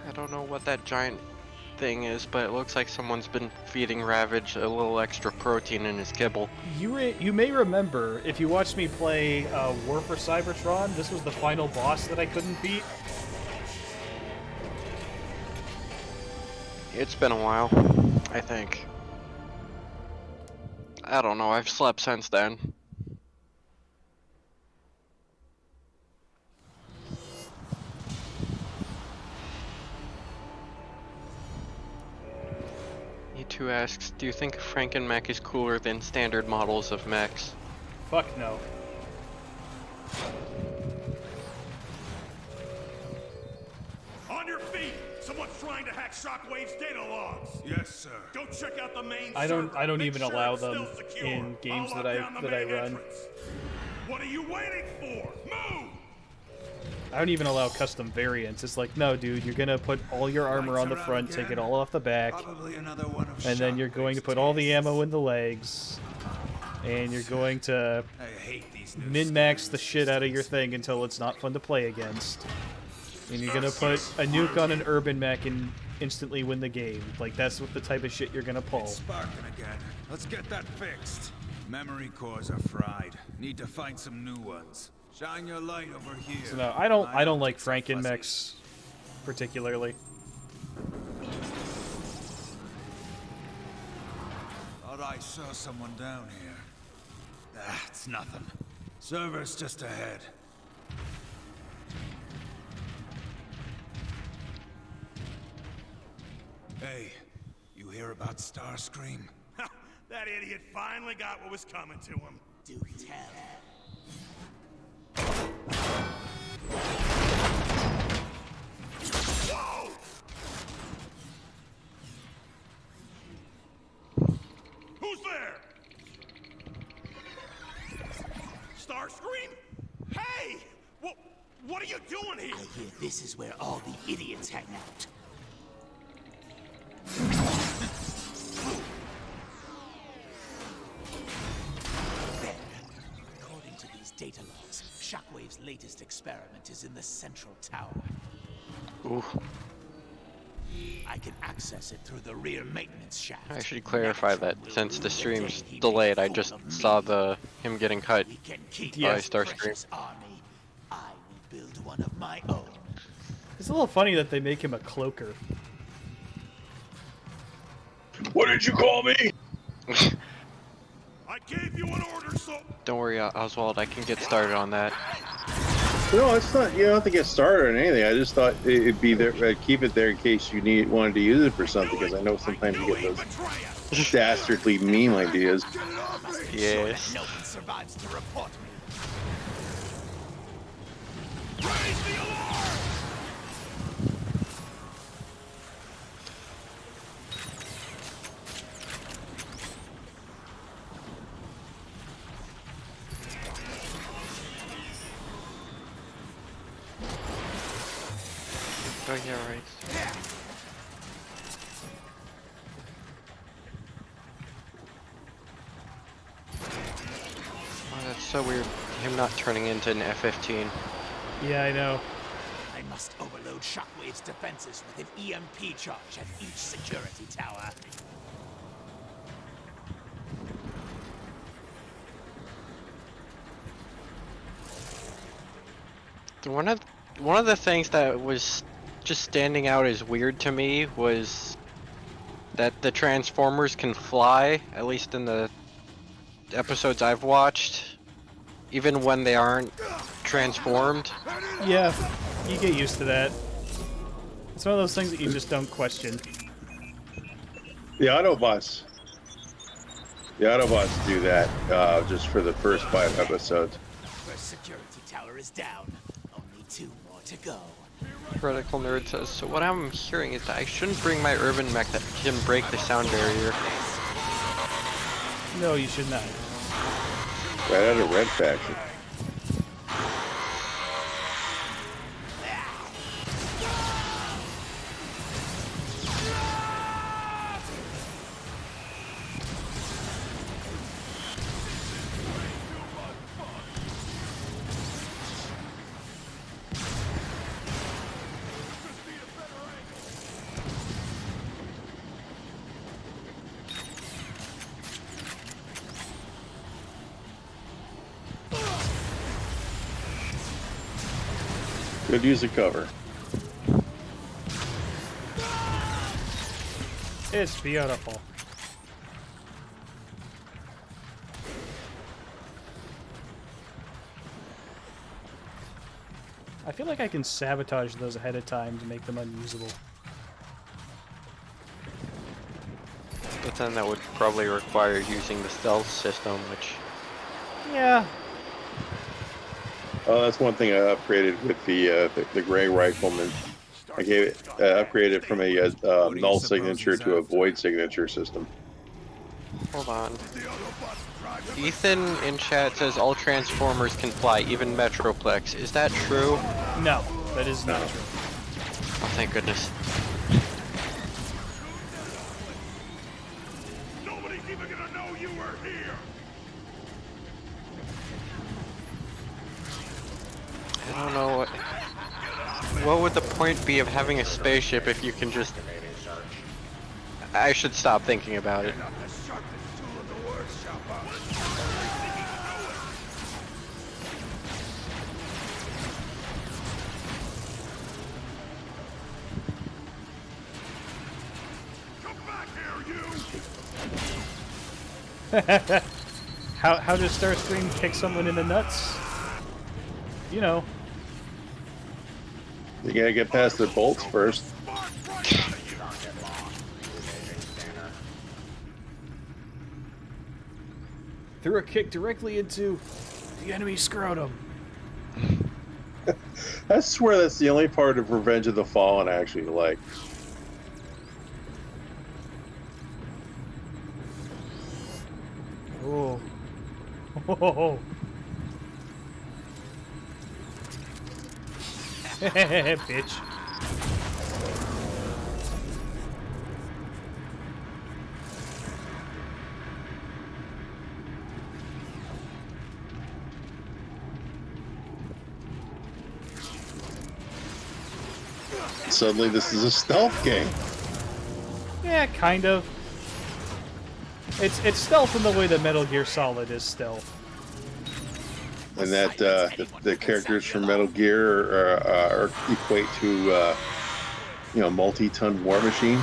I don't know what that giant thing is, but it looks like someone's been feeding Ravage a little extra protein in his kibble. You may remember, if you watched me play War for Cybertron, this was the final boss that I couldn't beat. It's been a while, I think. I don't know, I've slept since then. Two asks, do you think Franken-mech is cooler than standard models of mechs? Fuck no. On your feet! Someone's trying to hack Shockwave's data logs. Yes, sir. Go check out the main I don't Make even sure allow it's them still secure. in games I'll that lock down the I main run. entrance. What are you waiting for? Move! I don't even allow custom variants. It's like, no, dude, you're gonna put all your armor on the front, take it all off the back, and then you're going to put all the ammo in the legs, and you're going to min-max the shit out of your thing until it's not fun to play against. And you're gonna put a nuke on an urban mech and instantly win the game. Like, that's what the type of shit you're gonna pull. Sparking again. Let's get that fixed. Memory cores are fried. Need to find some new ones. Shine your light over here. So no, I don't like Franken mechs particularly. Thought I saw someone down here. Ah, it's nothing. Server's just ahead. Hey, you hear about Starscream? That idiot finally got what was coming to him. Do tell. Whoa! Who's there? Starscream? Hey! What are you doing here? I hear this is where all the idiots hang out. There. According to these data logs, Shockwave's latest experiment is in the central tower. Ooh. I can access it through the rear maintenance shaft. I should clarify Megatron that will since rue the day stream's he delayed, made a I fool just of saw me. him getting cut. We can keep by this Starscream. precious army. I will build one of my own. It's a little funny that they make him a cloaker. What did you call me? I gave you an order, so... Don't worry, Oswald, I can get started on that. No, it's not. You don't have to get started on anything. I just thought it'd be there. I'd keep it there in case you wanted to use it for something. Because I know sometimes you get those dastardly meme ideas. Yes. No one survives to report me. Raise the alarm! Oh yeah, right. Oh, that's so weird. Him not turning into an F-15. Yeah, I know. I must overload Shockwave's defenses with an EMP charge at each security tower. One of the things that was just standing out as weird to me was that the Transformers can fly, at least in the episodes I've watched, even when they aren't transformed. Yeah, you get used to that. It's one of those things that you just don't question. The Autobots do that just for the first 5 episodes. First security tower is down. Only 2 more to go. Radical Nerd says, so what I'm hearing is that I shouldn't bring my urban mech that can break the sound barrier. No, you should not. Right out of Red Faction. Could use a cover. It's beautiful. I feel like I can sabotage those ahead of time to make them unusable. but then that would probably require using the stealth system, which... Yeah. Oh, that's one thing I upgraded with the Gray Rifleman. I gave it upgraded it from a null signature to a void signature system. Hold on. Ethan in chat says all Transformers can fly, even Metroplex. Is that true? No, that is not true. Oh, thank goodness. Nobody's even gonna know you were here. I don't know what would the point be of having a spaceship if you can just... I should stop thinking about it. How does Starscream kick someone in the nuts? You know. You gotta get past the bolts first. Threw a kick directly into the enemy scrotum. I swear that's the only part of Revenge of the Fallen I actually like. Oh. Oh. Bitch. Suddenly this is a stealth game. Yeah, kind of. It's stealth in the way that Metal Gear Solid is stealth. And that the characters from Metal Gear are equate to multi-ton war machine.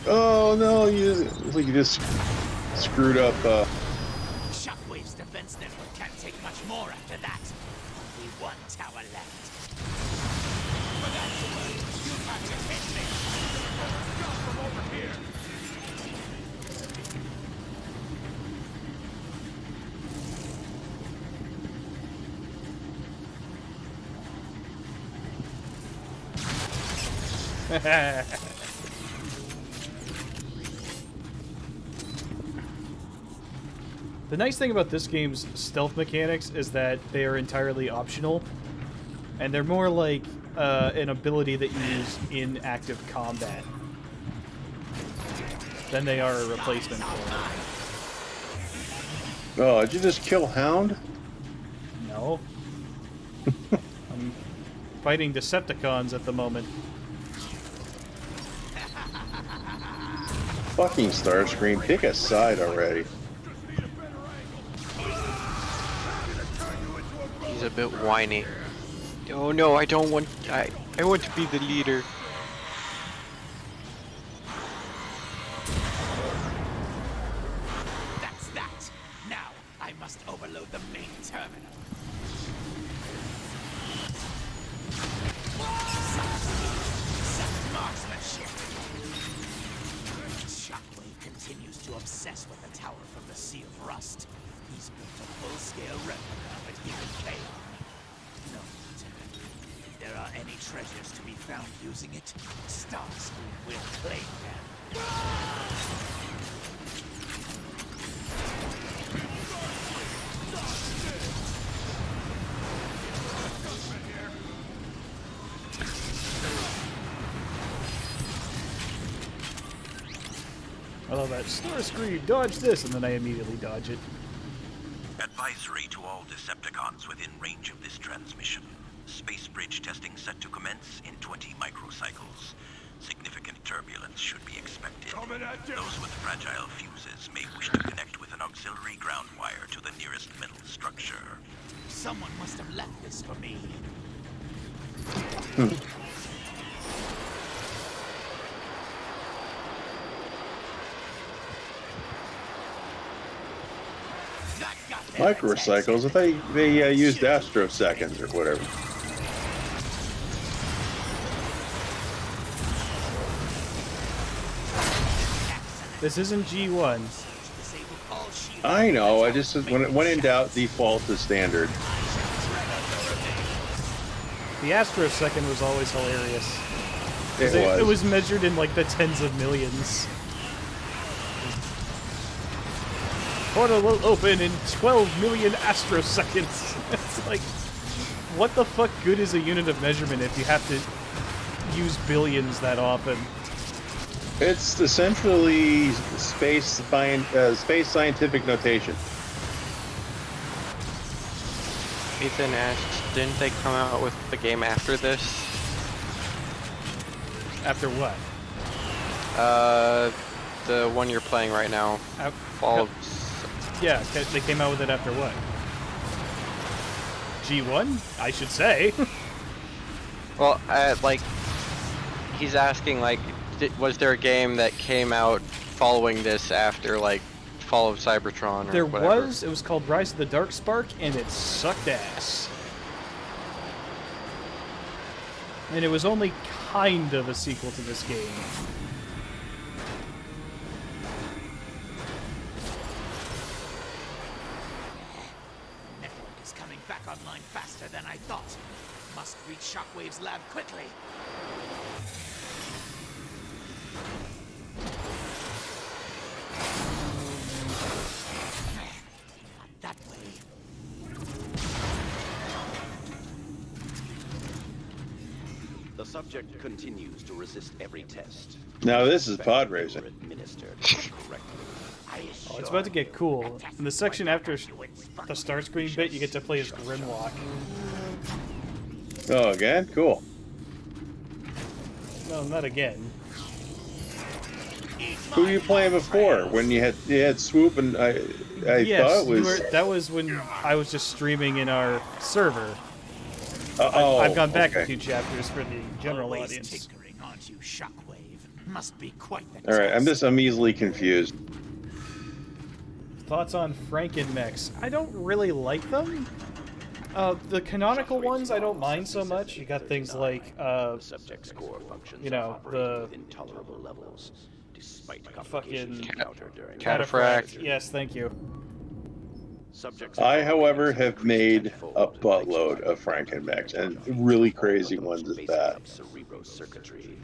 Oh no! You just screwed up. Shockwave's defense network can't take much more after that. Only one tower left. But that's the way you have to hit me. Come from over here. The nice thing about this game's stealth mechanics is that they are entirely optional, and they're more like an ability that you use in active combat than they are a replacement for Oh, did you just kill Hound? it. No. I'm fighting Decepticons at the moment. Fucking Starscream, pick a side already. He's a bit whiny. Oh no, I don't want... I want to be the leader. That's that. Now I must overload the main terminal. Such marksmanship. Shockwave continues to obsess with the tower from the Sea of Rust. He's built a full-scale replica of it here in Chaos. No matter. If there are any treasures to be found using it, Starscream will claim them. I love that. Starscream, dodge this, and then I immediately dodge it. Advisory to all Decepticons within range of this transmission. Space bridge testing set to commence in 20 microcycles. Significant turbulence should be expected. Those with fragile fuses may wish to connect with an auxiliary ground wire to the nearest metal structure. Someone must have left this for me. That got their Microcycles, I thought they used astroseconds or whatever. This isn't G1. I know. I just when in doubt, default to standard. The Astrosecond was always hilarious. It was measured in like the tens of millions. Portal will open in 12 million astroseconds. It's like, what the fuck good is a unit of measurement if you have to use billions that often? It's essentially space scientific notation. Ethan asks, didn't they come out with the game after this? After what? The one you're playing right now. Yeah, they came out with it after what? G1, I should say. Well, like, he's asking, like, was there a game that came out following this after, like, Fall of Cybertron or there whatever? was. It was called Rise of the Darkspark, and it sucked ass. And it was only kind of a sequel to this game. Network is coming back online faster than I thought. Must reach Shockwave's lab quickly. Not that way. The subject continues to resist every test. Now this is pod racing. Administered correctly. Oh, it's about to get cool. In the section after the Starscream bit, you get to play as Grimlock. Oh, again? Cool. No, not again. Who were you playing before? When you had Swoop and I Yes, thought it was. that was when I was just streaming in our server. Oh, I've gone back a okay. few chapters for the general Always audience. tinkering, aren't you, Shockwave? Must be quite the All right, task. I'm easily confused. Thoughts on Frankenmechs? I don't really like them. The canonical ones I don't mind so much. You got things like, Subject's core functions you know, the within tolerable levels, despite fucking complications encountered during Cataphract. Yes, thank you. Subject's I, however, have made a buttload of Frankenmechs, and really crazy ones at that. Cerebrocircuitry.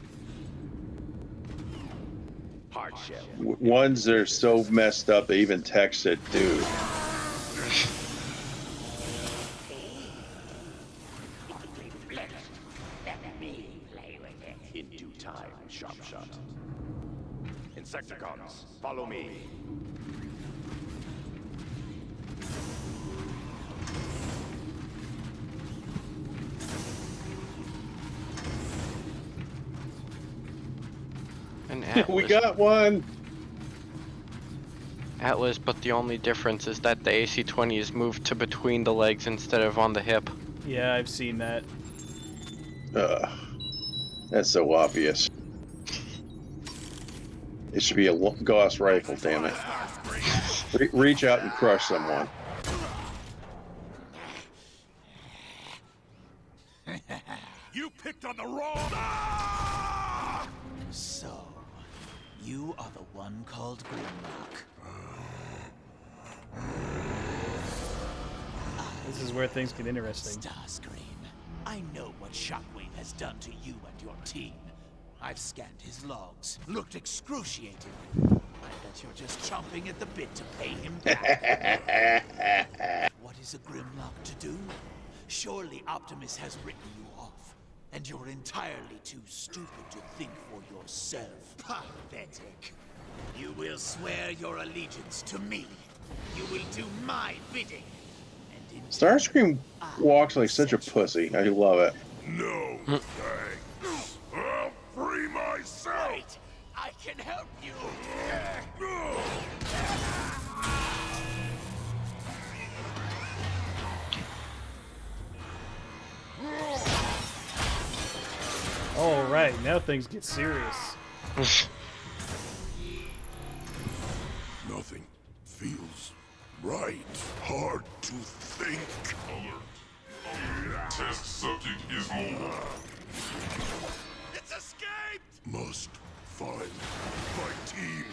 Hard shell. Ones that are so messed up they even text it, dude. In due time, Sharpshot. Insecticons, follow me. An Atlas. We got one! Atlas, but the only difference is that the AC-20 is moved to between the legs instead of on the hip. Yeah, I've seen that. That's so obvious. It should be a Gauss rifle, damn it. Reach out and crush someone. You picked on the wrong. Ah! So, you are the one called Grimlock. This is where things get interesting. Starscream, I know what Shockwave has done to you and your team. I've scanned his logs. Looked excruciating. I bet you're just chomping at the bit to pay him back. What is a Grimlock to do? Surely Optimus has written you off, and you're entirely too stupid to think for yourself. Pathetic. You will swear your allegiance to me. You will do my bidding. And in Starscream walks like such a pussy. I love it. No, thanks. I'll free myself. Wait, I can help you. All right, now things get serious. Nothing feels right. Hard to think. Alert. Test subject is mobile. It's escaped! Must find my team.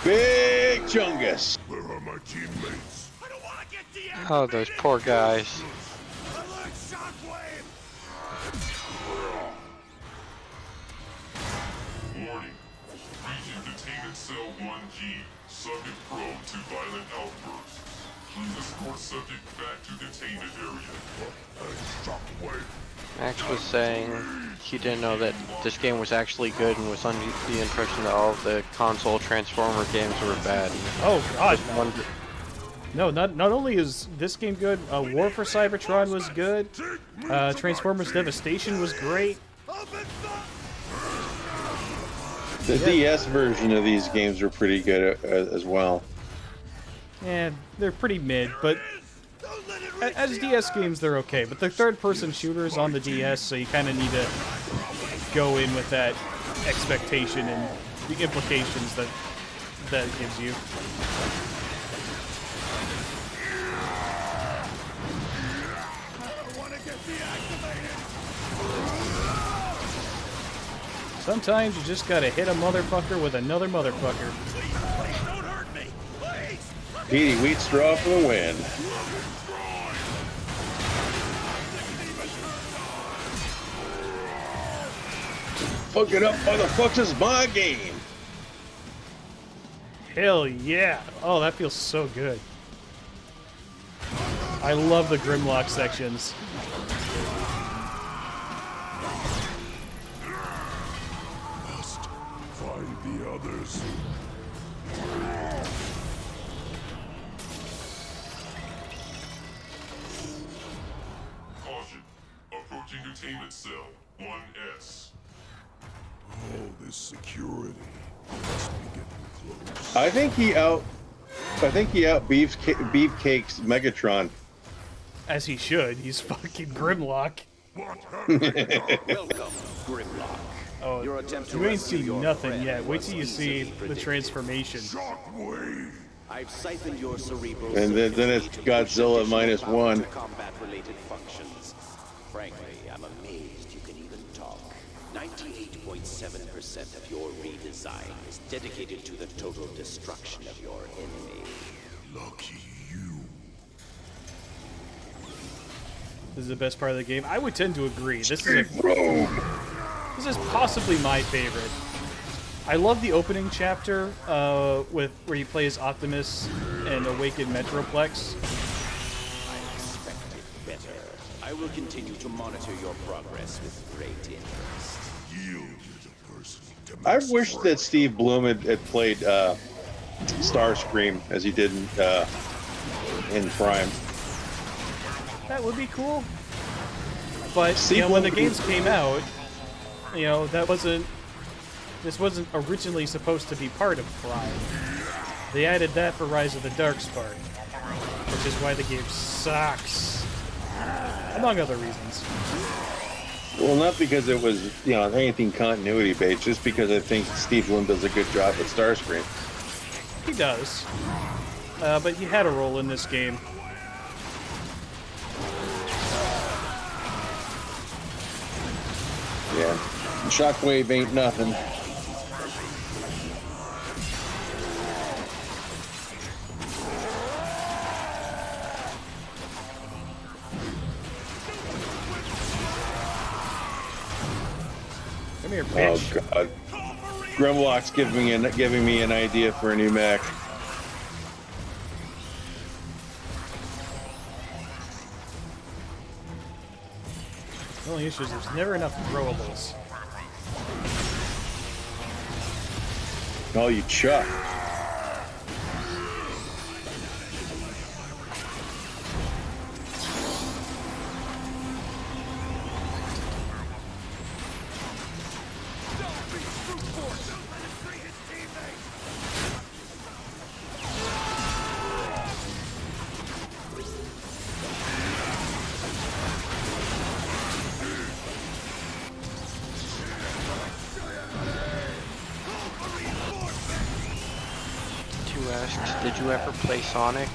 Big Chungus. Where are my teammates? I don't want to get deactivated. Oh, those poor guys. Alert Shockwave. Warning. Region detained Cell 1G. Subject prone to violent outbursts. Please escort subject back to detained area. Shockwave. Max was saying he didn't know that this game was actually good and was under the impression that all of the console Transformer games were bad. Oh god. Just wondered- No, not only is this game good, War for Cybertron was good. Transformers Devastation was great. The DS version of these games were pretty good as well. And they're pretty mid, but as DS games, they're okay. But the third-person shooters on the DS, so you kind of need to go in with that expectation and the implications that that gives you. Sometimes you just gotta hit a motherfucker with another motherfucker. Don't hurt me, please. Petey, wheat straw for the win. Fuck it up, motherfuckers, it's my game. Hell yeah! Oh, that feels so good. I love the Grimlock sections. Must find the others. Caution. Approaching containment cell 1S. Oh, this security. Must be getting close. I think he out beefcakes Megatron. As he should. He's fucking Grimlock. Welcome, Grimlock. Oh, Your attempt to you ain't rescue seen your nothing friend yet. Wait was till you see easily the predicted. transformation. Shockwave. I've siphoned your cerebral And then it's circuitry to Godzilla produce additional power -1. to combat-related functions. Frankly, I'm amazed you can even talk. 98.7% of your redesign is dedicated to the total destruction of your enemy. Lucky you. This is the best part of the game. I would tend to agree. This is possibly my favorite. I love the opening chapter where you play as Optimus and Awakened Metroplex. I expected better. I will continue to monitor your progress with great interest. Yield to the person. I wish that Steve Bloom had played Starscream as he did in Prime. That would be cool. But Steve when the Bloom- games came out, this wasn't originally supposed to be part of Prime. They added that for Rise of the Darkspark, which is why the game sucks, among other reasons. Well, not because it was, anything continuity based, just because I think Steve Bloom does a good job with Starscream. He does, but he had a role in this game. Yeah. Shockwave ain't nothing. Come here, Oh bitch. god. Grimlock's giving me an idea for a new mech. The only issue is there's never enough throwables. Oh, you chuck. You asked, did you ever play Sonic?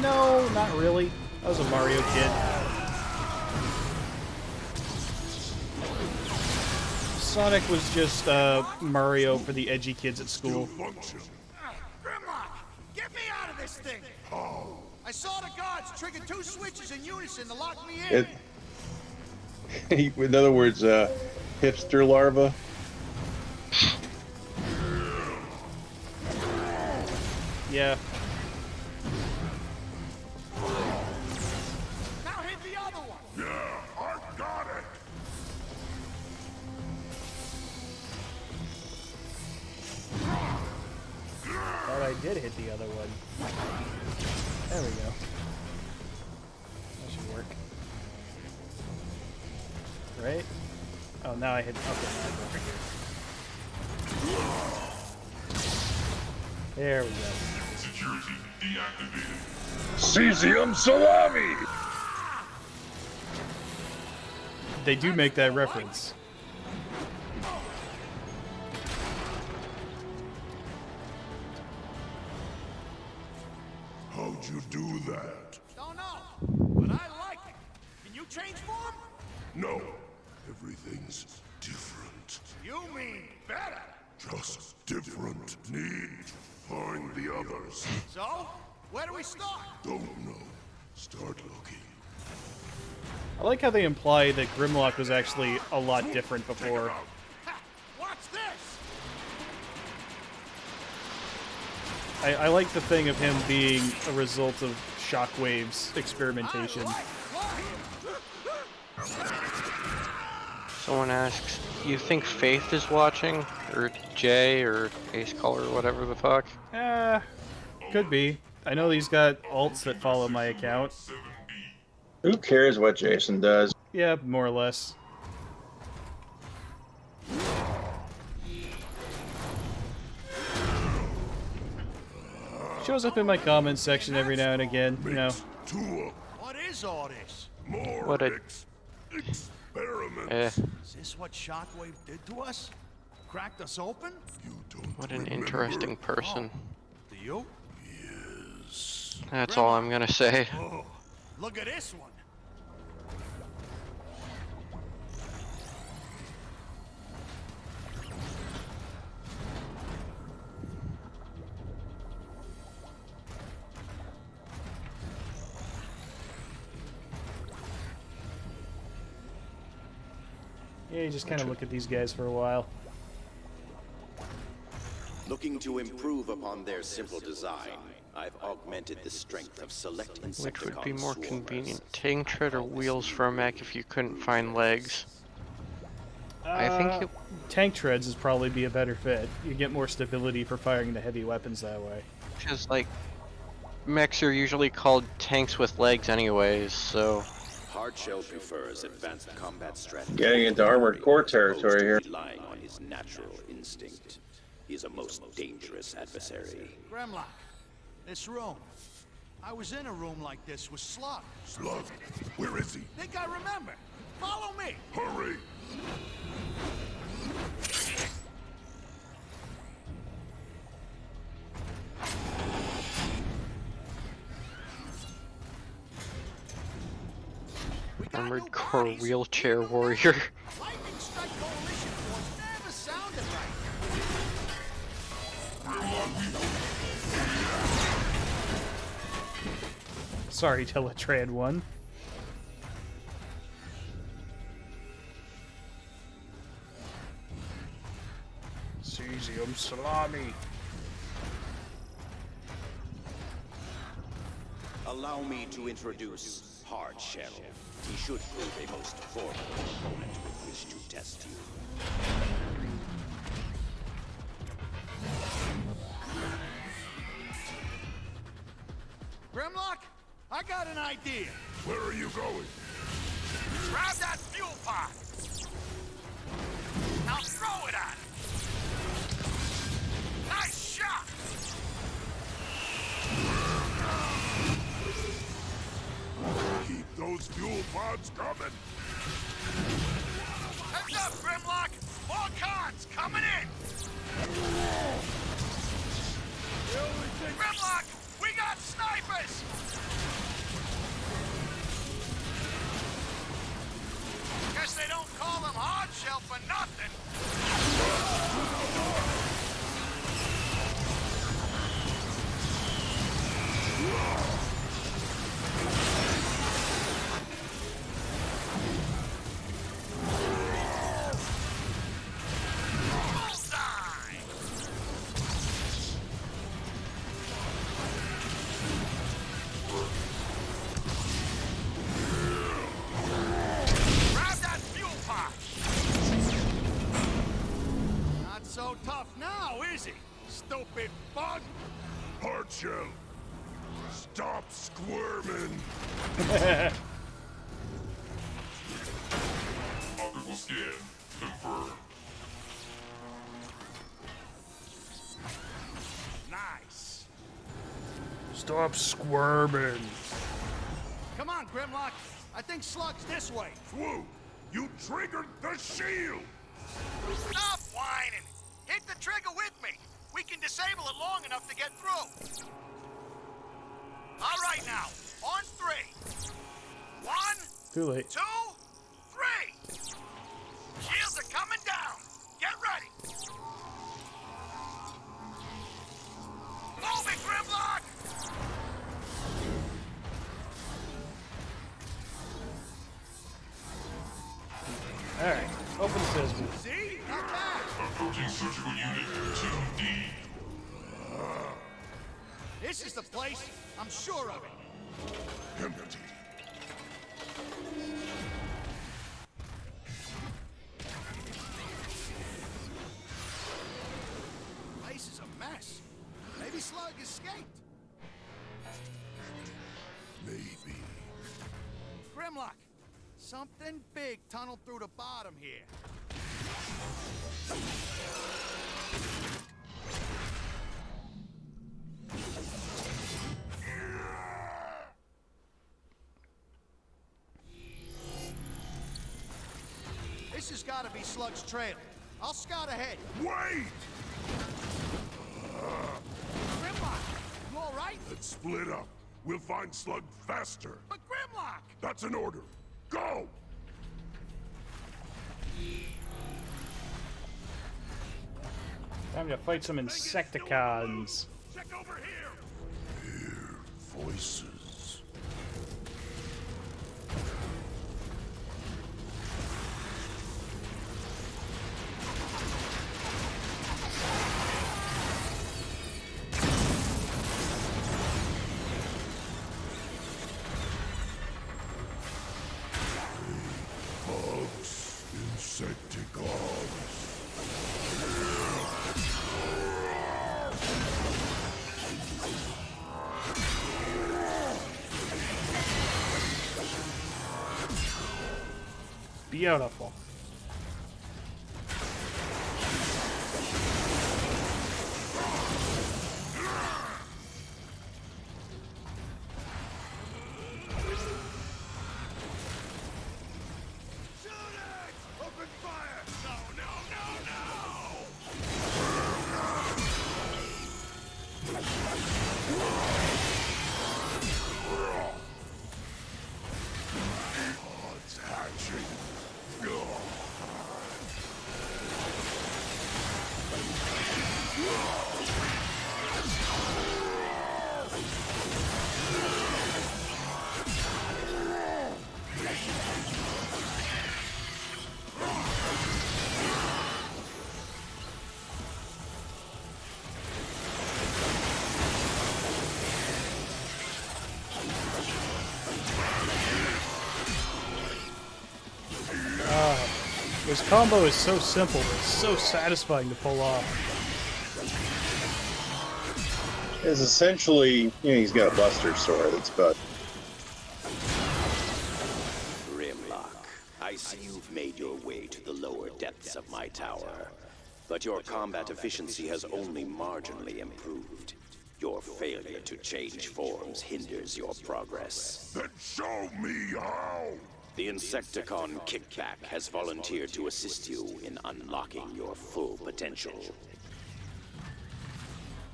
No, not really. I was a Mario kid. Sonic was just Mario for the edgy kids at school. Grimlock, get me out of this thing! I saw the guards trigger 2 switches in unison to lock me in. In other words, hipster larva. Yeah. Now hit the other one. Yeah, I got it. Thought I did hit the other one. There we go. That should work. Right? Oh, now I hit. Okay, now I go over here. There we go. Security deactivated. Cesium salami! They do make that reference. How'd you do that? Don't know, but I like it. Can you change form? No. Everything's different. You mean better. Just different. Need to find the others. So, where do we start? Don't know. Start looking. I like how they imply that Grimlock was actually a lot different before. Ha, what's this? I like the thing of him being a result of Shockwave's experimentation. Someone asks, you think Faith is watching? Or Jay, or Ace Color, or whatever the fuck? Could be. I know he's got alts that follow my account. Who cares what Jason does? Yeah, more or less. Shows up in my comments section every now and again, you know. What is all this? More What a- experiments. Eh, Is this what Shockwave did to us? Cracked us open? You don't what an remember? interesting person. Do you? Yes. That's all I'm gonna say. Oh, look at this one. Yeah, you just kind of look at these guys for a while. Looking to improve upon their simple design, I've augmented the strength of select Insecticon Which would be more swarmers. convenient, tank tread or wheels for a mech if you couldn't find legs? I think it... Tank treads would probably be a better fit. You get more stability for firing the heavy weapons that way. Because, like, mechs are usually called tanks with legs anyways, so... Hardshell prefers advanced combat strategy. Getting into Armored Core territory here. Relying on his natural instinct. He's a most dangerous adversary. Grimlock, this room. I was in a room like this with Slug. Slug, where is he? Think I remember. Follow me. Hurry! We got Armored new Core bodies. Wheelchair Warrior. Lightning Strike Coalition force never sounded right. Sorry, Teletrad 1. Cesium salami. Allow me to introduce Hardshell. He should prove a most formidable opponent with which to test you. Grimlock, I got an idea. Where are you going? Grab that fuel pod. Now throw it at him. Nice shot. Keep those fuel pods coming. Heads up, Grimlock. More cons coming in. Grimlock, we got snipers. Guess they don't call them hard shell for nothing. is he? Stupid bug! Hard shell! Stop squirming! Optical scan confirmed. Nice! Stop squirming. Come on, Grimlock. I think Slug's this way. Swoop! You triggered the shield! Stop whining. Hit the trigger with me. We can disable it long enough to get through. All right now, on 3. 1, Too late. 2, 3. Shields are coming down. Get ready. Move it, Grimlock! Alright, open sesame. See? Not bad. Approaching surgical unit 2D. This is the place. I'm sure of it. Empty. Place is a mess. Maybe Slug escaped. Maybe. Grimlock, something big tunneled through the bottom here. This has got to be Slug's trail. I'll scout ahead. Wait! Grimlock, you all right? Let's split up. We'll find Slug faster. But Grimlock! That's an order. Go! Time to fight some Insecticons. Check over here! Hear voices. Bugs, Insecticons. Beautiful. Shoot it! Open fire! No, no, no, no! Odds hatching. This combo is so simple, but it's so satisfying to pull off. It's essentially, he's got a Buster Sword. It's about Grimlock, I see you've made your way to the lower depths of my tower. But your combat efficiency has only marginally improved. Your failure to change forms hinders your progress. Then show me how! The Insecticon Kickback has volunteered to assist you in unlocking your full potential.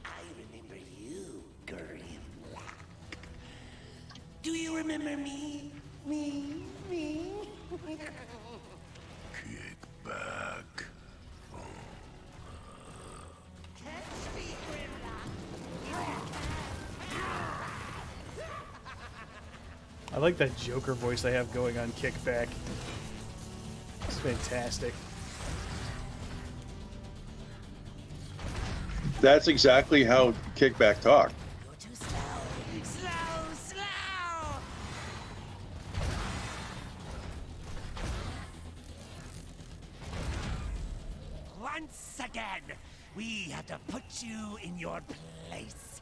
I remember you, Grimlock. Do you remember me? Me? Kick back. Catch me, Grimlock. I like that Joker voice they have going on Kickback. It's fantastic. That's exactly how Kickback talk. Go too slow. Slow. Once again, we have to put you in your place.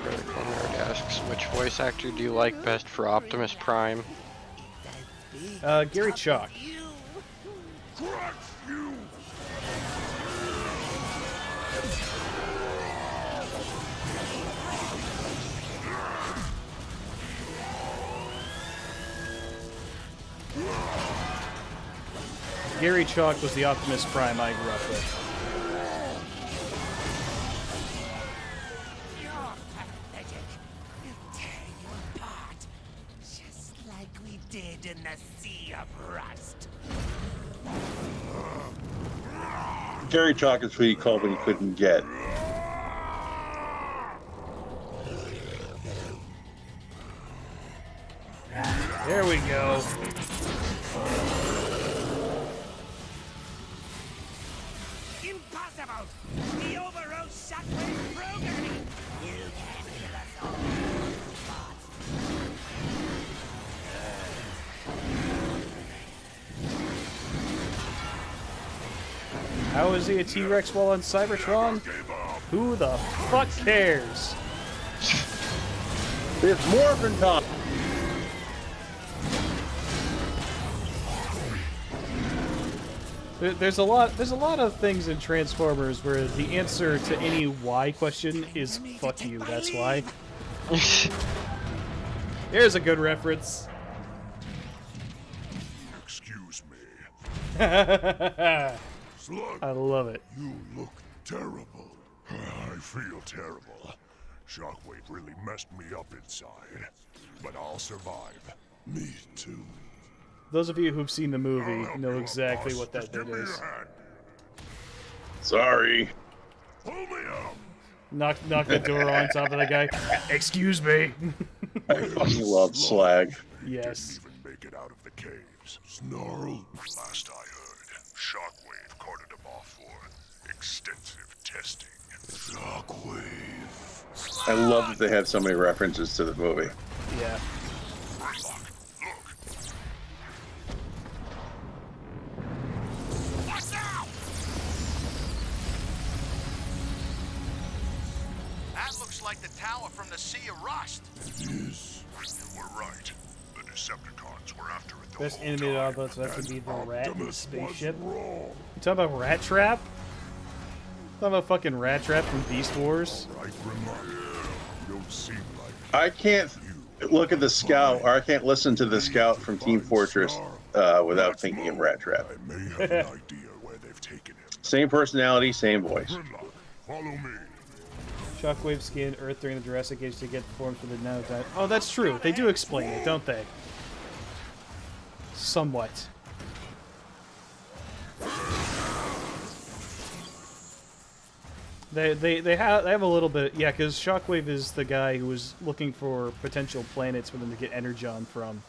Critical Nerd asks, which voice actor do you like best for Optimus Prime? Gary Chalk. Gary Chalk was the Optimus Prime I grew up with. You're pathetic. We'll tear you apart, just like we did in the Sea of Rust. Gary Chalk is what he called when he couldn't get. There we go. Impossible! He overrode Shockwave programming! You can't kill us all. How is he a T-Rex while on Cybertron? Who the fuck cares? It's Morphin time. There's a lot of things in Transformers where the answer to any why question is fuck you, that's why. Here's a good reference. Excuse me. I Slug, love it. you look terrible. I feel terrible. Shockwave really messed me up inside. But I'll survive. Me too. Those of you who've seen the movie know exactly what that bit Give me is. a hand. Sorry. Pull me up. Knock the door on top of the guy. Excuse me. I fucking love Slag. Yes. Didn't even make it out of the caves. Snarl. Last I heard, Shockwave carted him off for extensive testing. Shockwave. I love that they had so many references to the movie. Yeah. Look. What now? That looks like the tower from the Sea of Rust. It is. You were right. The Decepticons were after it the Best whole animated time. Autobots would have to be the rat in the Optimus spaceship. was wrong. You talking about Rat Trap? Talking about fucking Rat Trap from Beast Wars? Right remark. You don't seem like I can't look at the Scout, or I can't listen to the Scout from Team Fortress without thinking of Rat Trap. I may have an idea where they've taken him. Same personality, same voice. Gridlock, follow me. Shockwave skinned Earth during the Jurassic Age to get formed for the now time. Oh, that's true. They do explain it, don't they? Somewhat. They have a little bit, yeah, because Shockwave is the guy who was looking for potential planets for them to get Energon from.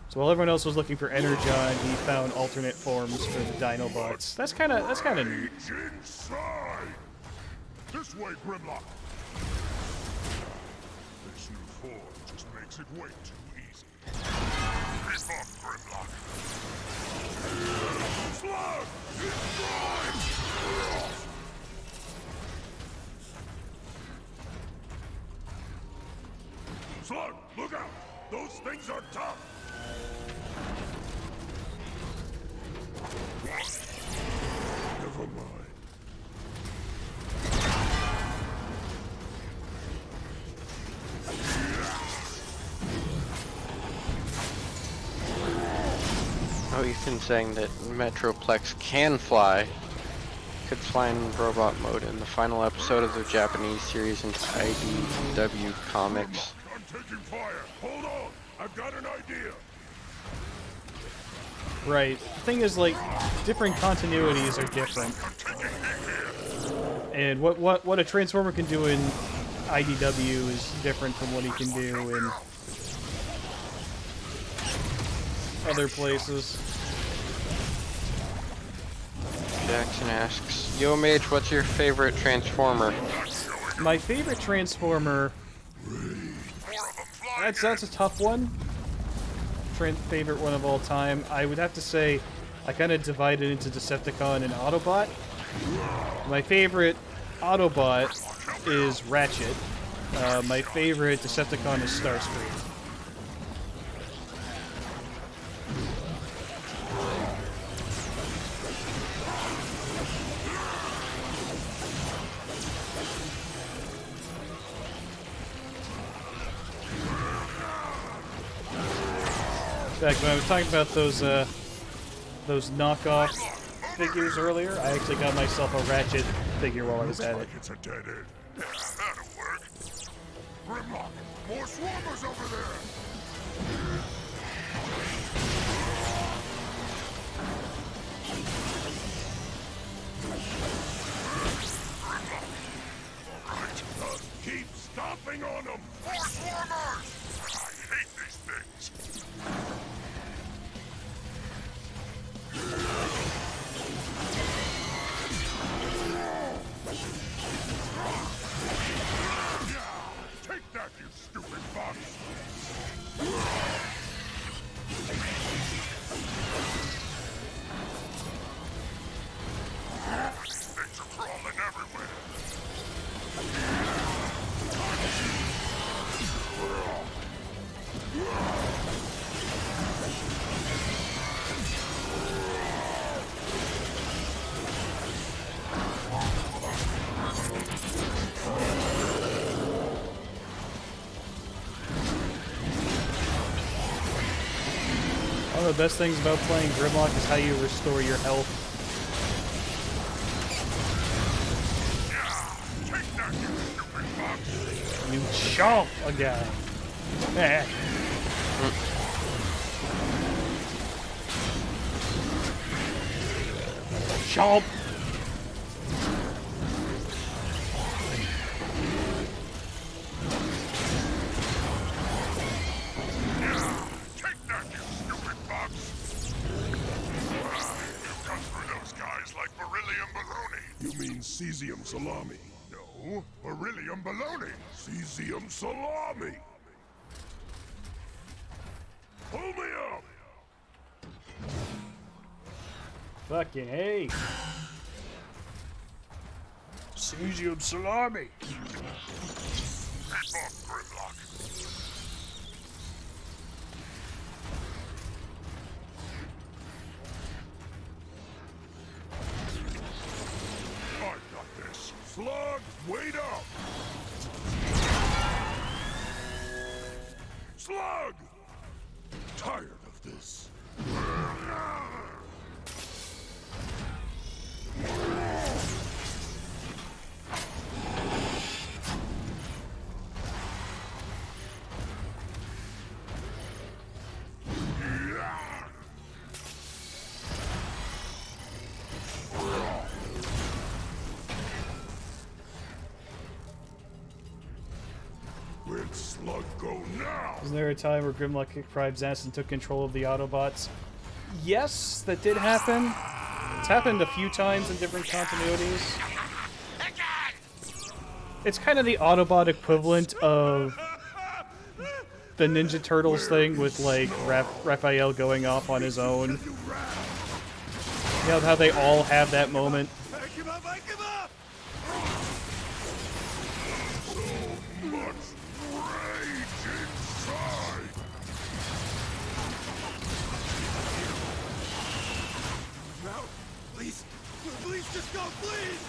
So while everyone else was looking for Energon, he found alternate forms for the Dinobots. That's kind of neat. Inside. This way, Grimlock. This new form just makes it way too easy. Keep up, Grimlock. Slug! Destroy! Slug, look out! Those things are tough! Never mind. Oh, Ethan saying that Metroplex can fly. Could fly in robot mode in the final episode of the Japanese series in IDW Comics. I'm taking fire. Hold on. I've got an idea. Right. The thing is, like, different continuities are different. And what a Transformer can do in IDW is different from what he can do in other places. Jackson asks, Yo Mage, what's your favorite Transformer? My favorite Transformer... That's a tough one. Favorite one of all time. I would have to say I kind of divided into Decepticon and Autobot. My favorite Autobot is Ratchet. My favorite Decepticon is Starscream. In fact, when I was talking about those knockoff figures earlier, I actually got myself a Ratchet figure while I was at it. It's a dead end. Yeah, that'll work. Grimlock, more swarmers over there. Alright, keep stomping on them. More swarmers! I hate these things. Take that, you stupid fox! Things are crawling everywhere. One of the best things about playing Grimlock is how you restore your health. Take that, you stupid fox! You chomp a guy. Eh. Chomp. Take that, you stupid fox! You cut through those guys like beryllium baloney. You mean cesium salami? No, beryllium baloney. Cesium salami. Pull me up! Fucking hey. Cesium salami. Keep off, Grimlock. I've got this. Slug, wait up! Slug! Tired of this. Where'd Slug go now? Isn't there a time where Grimlock kicked Prime's ass and took control of the Autobots? Yes, that did happen. It's happened a few times in different continuities. It's kind of the Autobot equivalent of the Ninja Turtles thing with, like, Raphael going off on his own. You know how they all have that moment? I give up! I give up! So much rage inside! No! Please! Please just go, please!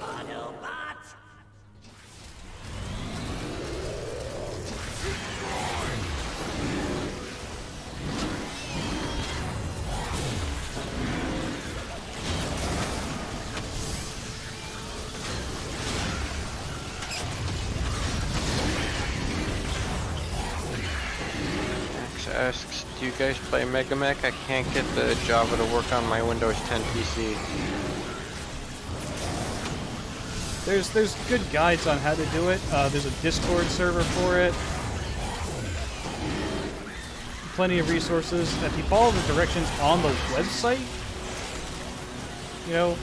Autobots! Max asks, do you guys play Mega Mech? I can't get the Java to work on my Windows 10 PC. There's good guides on how to do it. There's a Discord server for it. plenty of resources. If you follow the directions on the website, you know,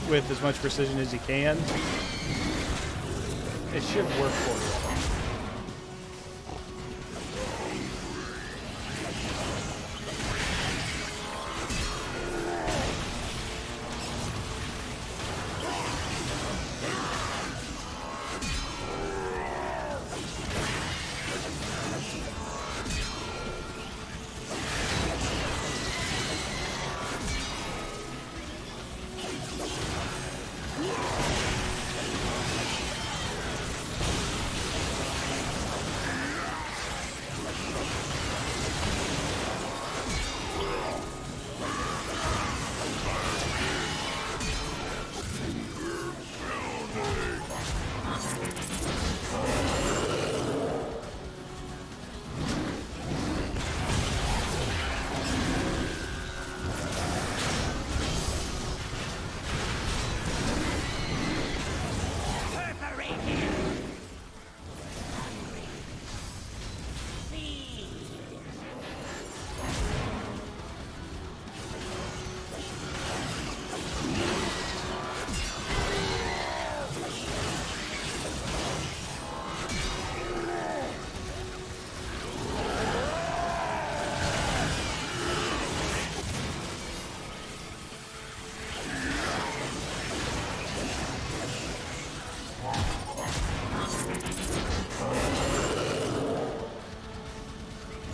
with as much precision as you can, it should work for you.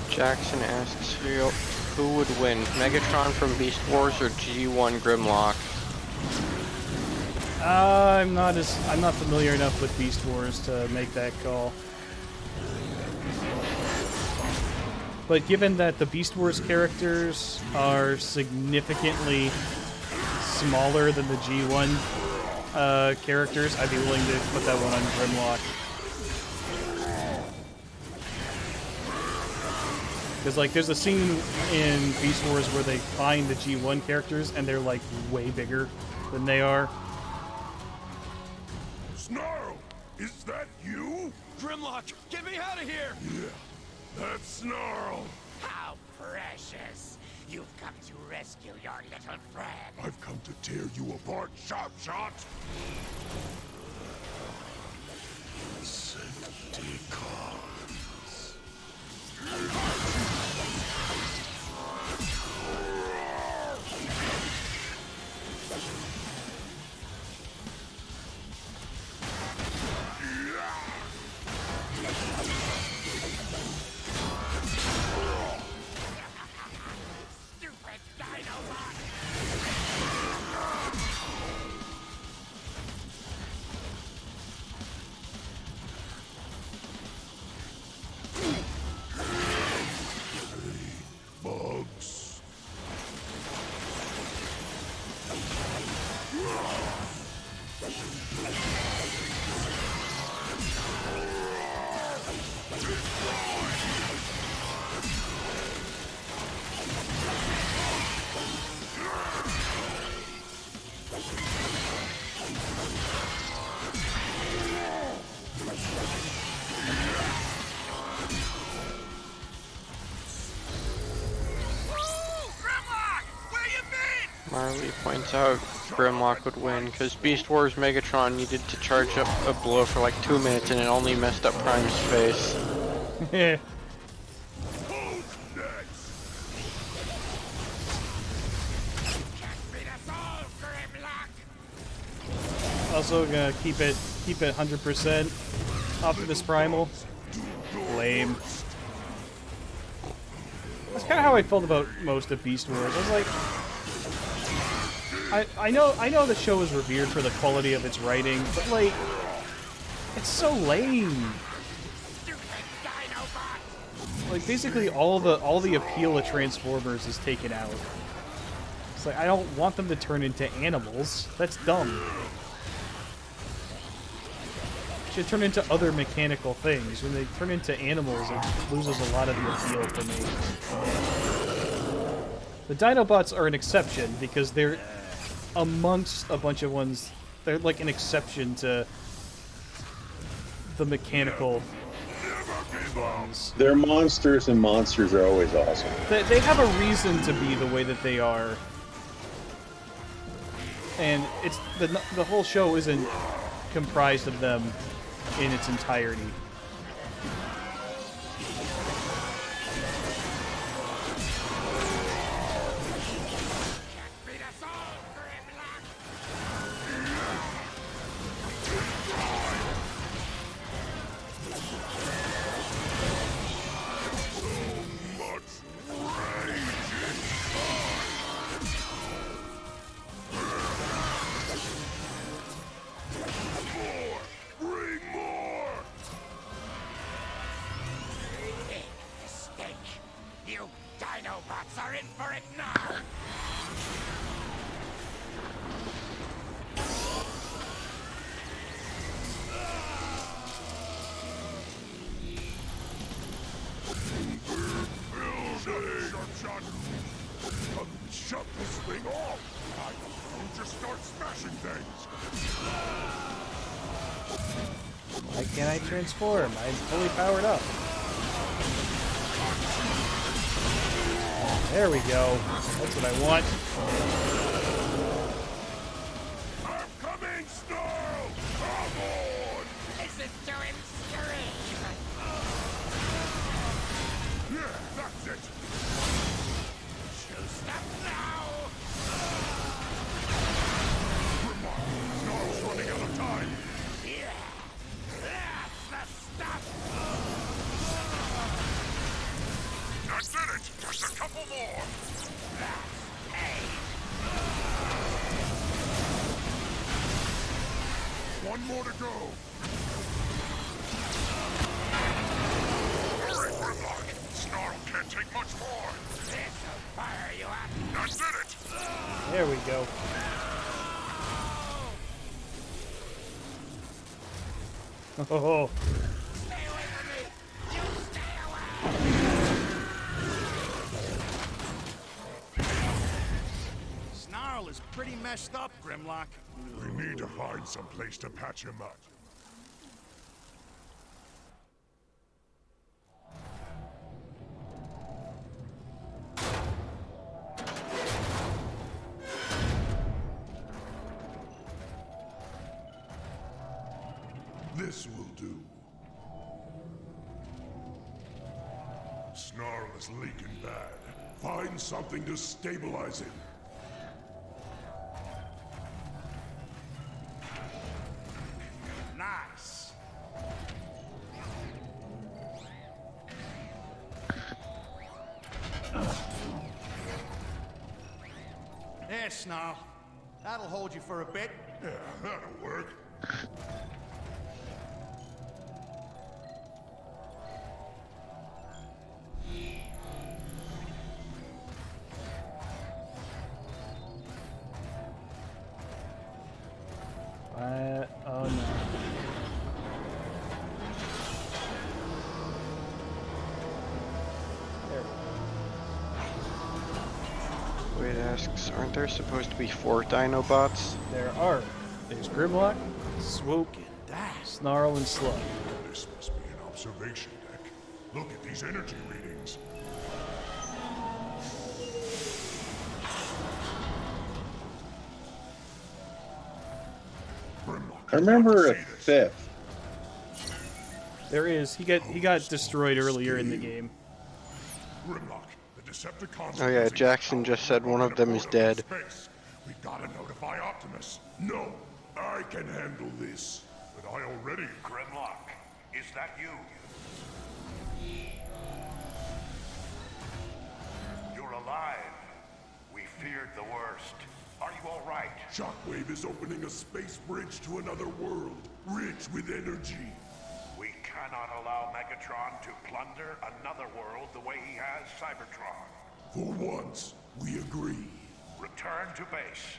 Jackson asks who would win, Megatron from Beast Wars or G1 Grimlock? I'm not familiar enough with Beast Wars to make that call. But given that the Beast Wars characters are significantly smaller than the G1 characters, I'd be willing to put that one on Grimlock. Because, like, there's a scene in Beast Wars where they find the G1 characters and they're, like, way bigger than they are. Snarl! Is that you? Grimlock, get me out of here! Yeah, that's Snarl. How precious! You've come to rescue your little friend. I've come to tear you apart, Sharp Shot. Decepticons. Stupid Dinobot! Bugs. Marley points out Grimlock would win because Beast Wars Megatron needed to charge up a blow for like 2 minutes and it only messed up Prime's face. Yeah. Also gonna keep it 100% Optimus Primal. Lame. That's kind of how I felt about most of Beast Wars. I was like, I know the show is revered for the quality of its writing, but like, it's so lame. Like basically all the appeal of Transformers is taken out. It's like I don't want them to turn into animals. That's dumb. Should turn into other mechanical things. When they turn into animals, it loses a lot of the appeal for me. The Dinobots are an exception because they're amongst a bunch of ones. They're like an exception to the mechanical. Never give ones. They're monsters, and monsters are always awesome. They have a reason to be the way that they are. And it's the whole show isn't comprised of them in its entirety. You Dinobots are in for it now! Shut this thing off! Don't just start smashing things! Why can't I transform? I'm fully powered up. There we go. That's what I want. I'm coming, Snarl! Come on! Listen to him scream! Yeah, that's it! Stop now! Snarl's running out of time! Yeah! That's the stuff! I did it! Just a couple more! One more to go! Hurry, Grimlock! Snarl can't take much more! This'll fire you up! I did it! There we go. Oh. Stay away from me! You stay away! Snarl is pretty messed up, Grimlock. We need to find some place to patch him up. This will do. Snarl is leaking bad. Find something to stabilize him. Nice. There, Snarl. That'll hold you for a bit. Yeah, that'll work. Oh no. There we go. Wade asks, aren't there supposed to be 4 Dinobots? There are. There's Grimlock, Swoop, Snarl, and Slug. This must be an observation deck. Look at these energy readings. I remember a fifth. There is. He got destroyed earlier in the game. Grimlock, the Decepticons. Oh yeah, Jackson just said one of them is dead. We gotta notify Optimus. No, I can handle this. But I already. Grimlock, is that you? You're alive. We feared the worst. Are you all right? Shockwave is opening a space bridge to another world, rich with energy. We cannot allow Megatron to plunder another world the way he has Cybertron. For once, we agree. Return to base.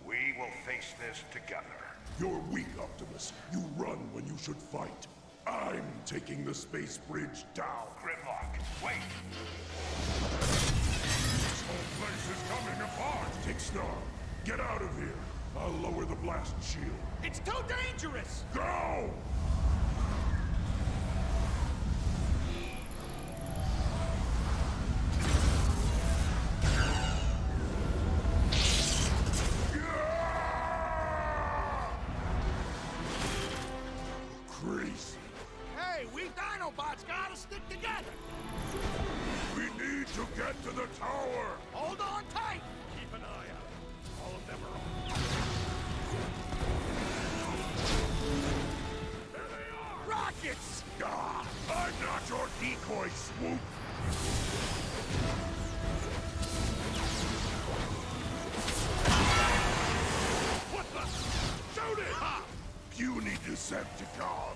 We will face this together. You're weak, Optimus. You run when you should fight. I'm taking the space bridge down. Grimlock, wait. This whole place is coming apart. Take Snarl. Get out of here. I'll lower the blast shield. It's too dangerous! Go! robots gotta stick together. We need to get to the tower. Hold on tight. Keep an eye out. All of them are on. There they are. Rockets! Ah, I'm not your decoy, Swoop. What the? Shoot it! Ha! Puny Decepticon.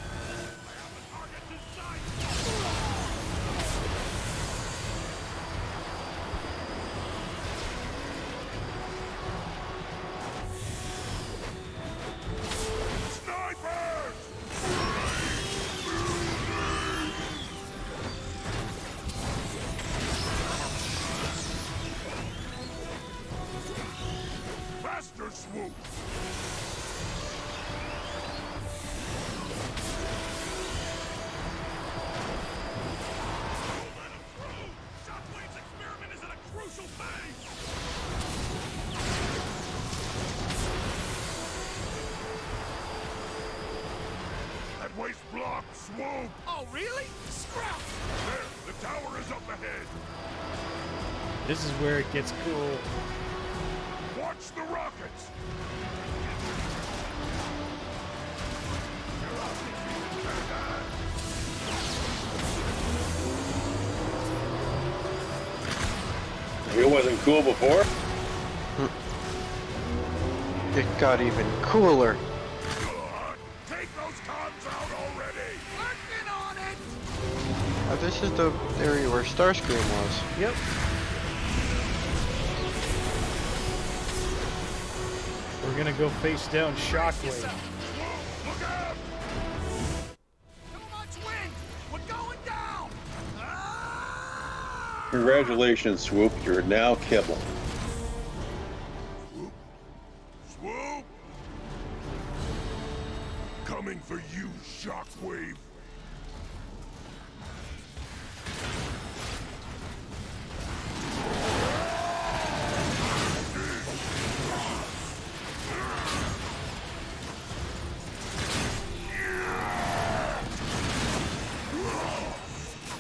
I have the target in sight. Snipers! Faster, Swoop! Don't let him through! Shockwave's experiment is at a crucial phase! That waste block, Swoop! Oh, really? Scrap! There, the tower is up ahead! This is where it gets cool. Watch the rockets! It wasn't cool before. It got even cooler. Take those cons out already! Working on it! This is the area where Starscream was. Yep. We're gonna go face down Shockwave. Look out! Too much wind! We're going down! Ah! Congratulations, Swoop. You're now kibble. Swoop! Coming for you, Shockwave!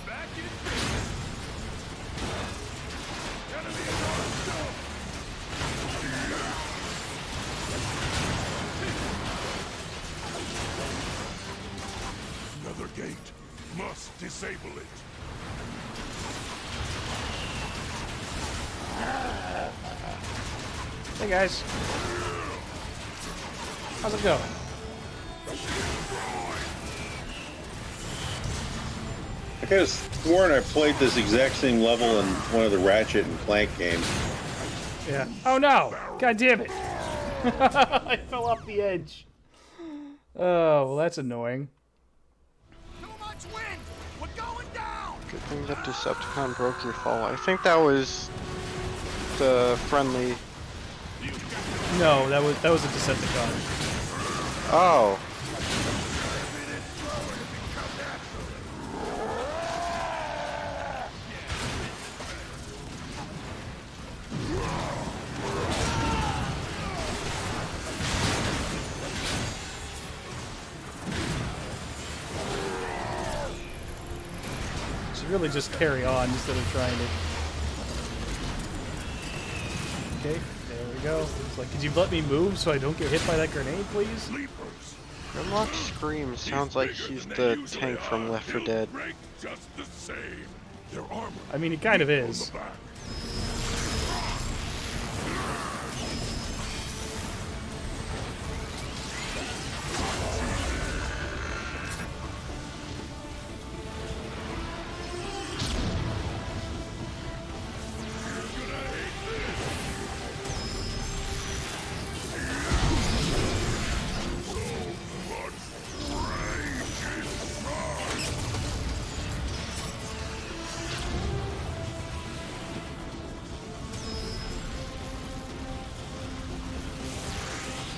Back in business! Enemy is on stone! Another gate. Must disable it. Hey guys. How's it going? I could have sworn I played this exact same level in one of the Ratchet and Clank games. Yeah. Oh no! God damn it! I fell off the edge. Oh, well that's annoying. Too much wind! We're going down! Good thing that Decepticon broke your fall. I think that was the friendly. No, that was a Decepticon. Oh. Should really just carry on instead of trying to. Okay, there we go. It's like, could you let me move so I don't get hit by that grenade, please? Grimlock screams sounds like he's the tank from Left 4 Dead. Just the same. Their armor. I mean, he kind of is. on the back.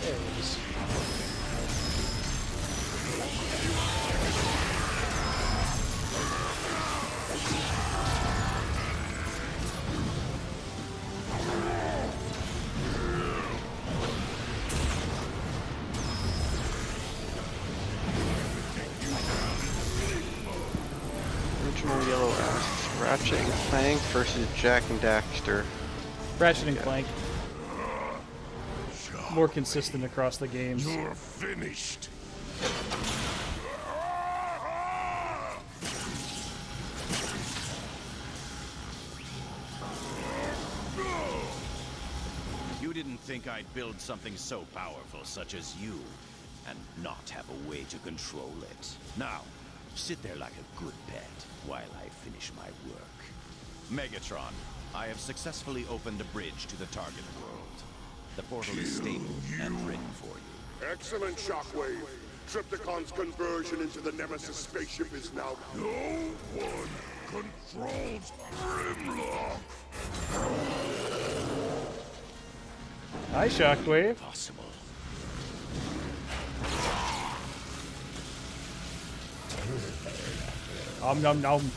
There it is. Ratchet and Clank versus Jack and Daxter. Ratchet and Clank. More consistent across the games. You're finished. You didn't think I'd build something so powerful such as you, and not have a way to control it. Now, sit there like a good pet while I finish my work. Megatron, I have successfully opened a bridge to the target world. The portal is stable and ready for you. Excellent, Shockwave. Trypticon's conversion into the Nemesis spaceship is now... No one controls Grimlock! Hi, Shockwave. Possible. Om nom nom.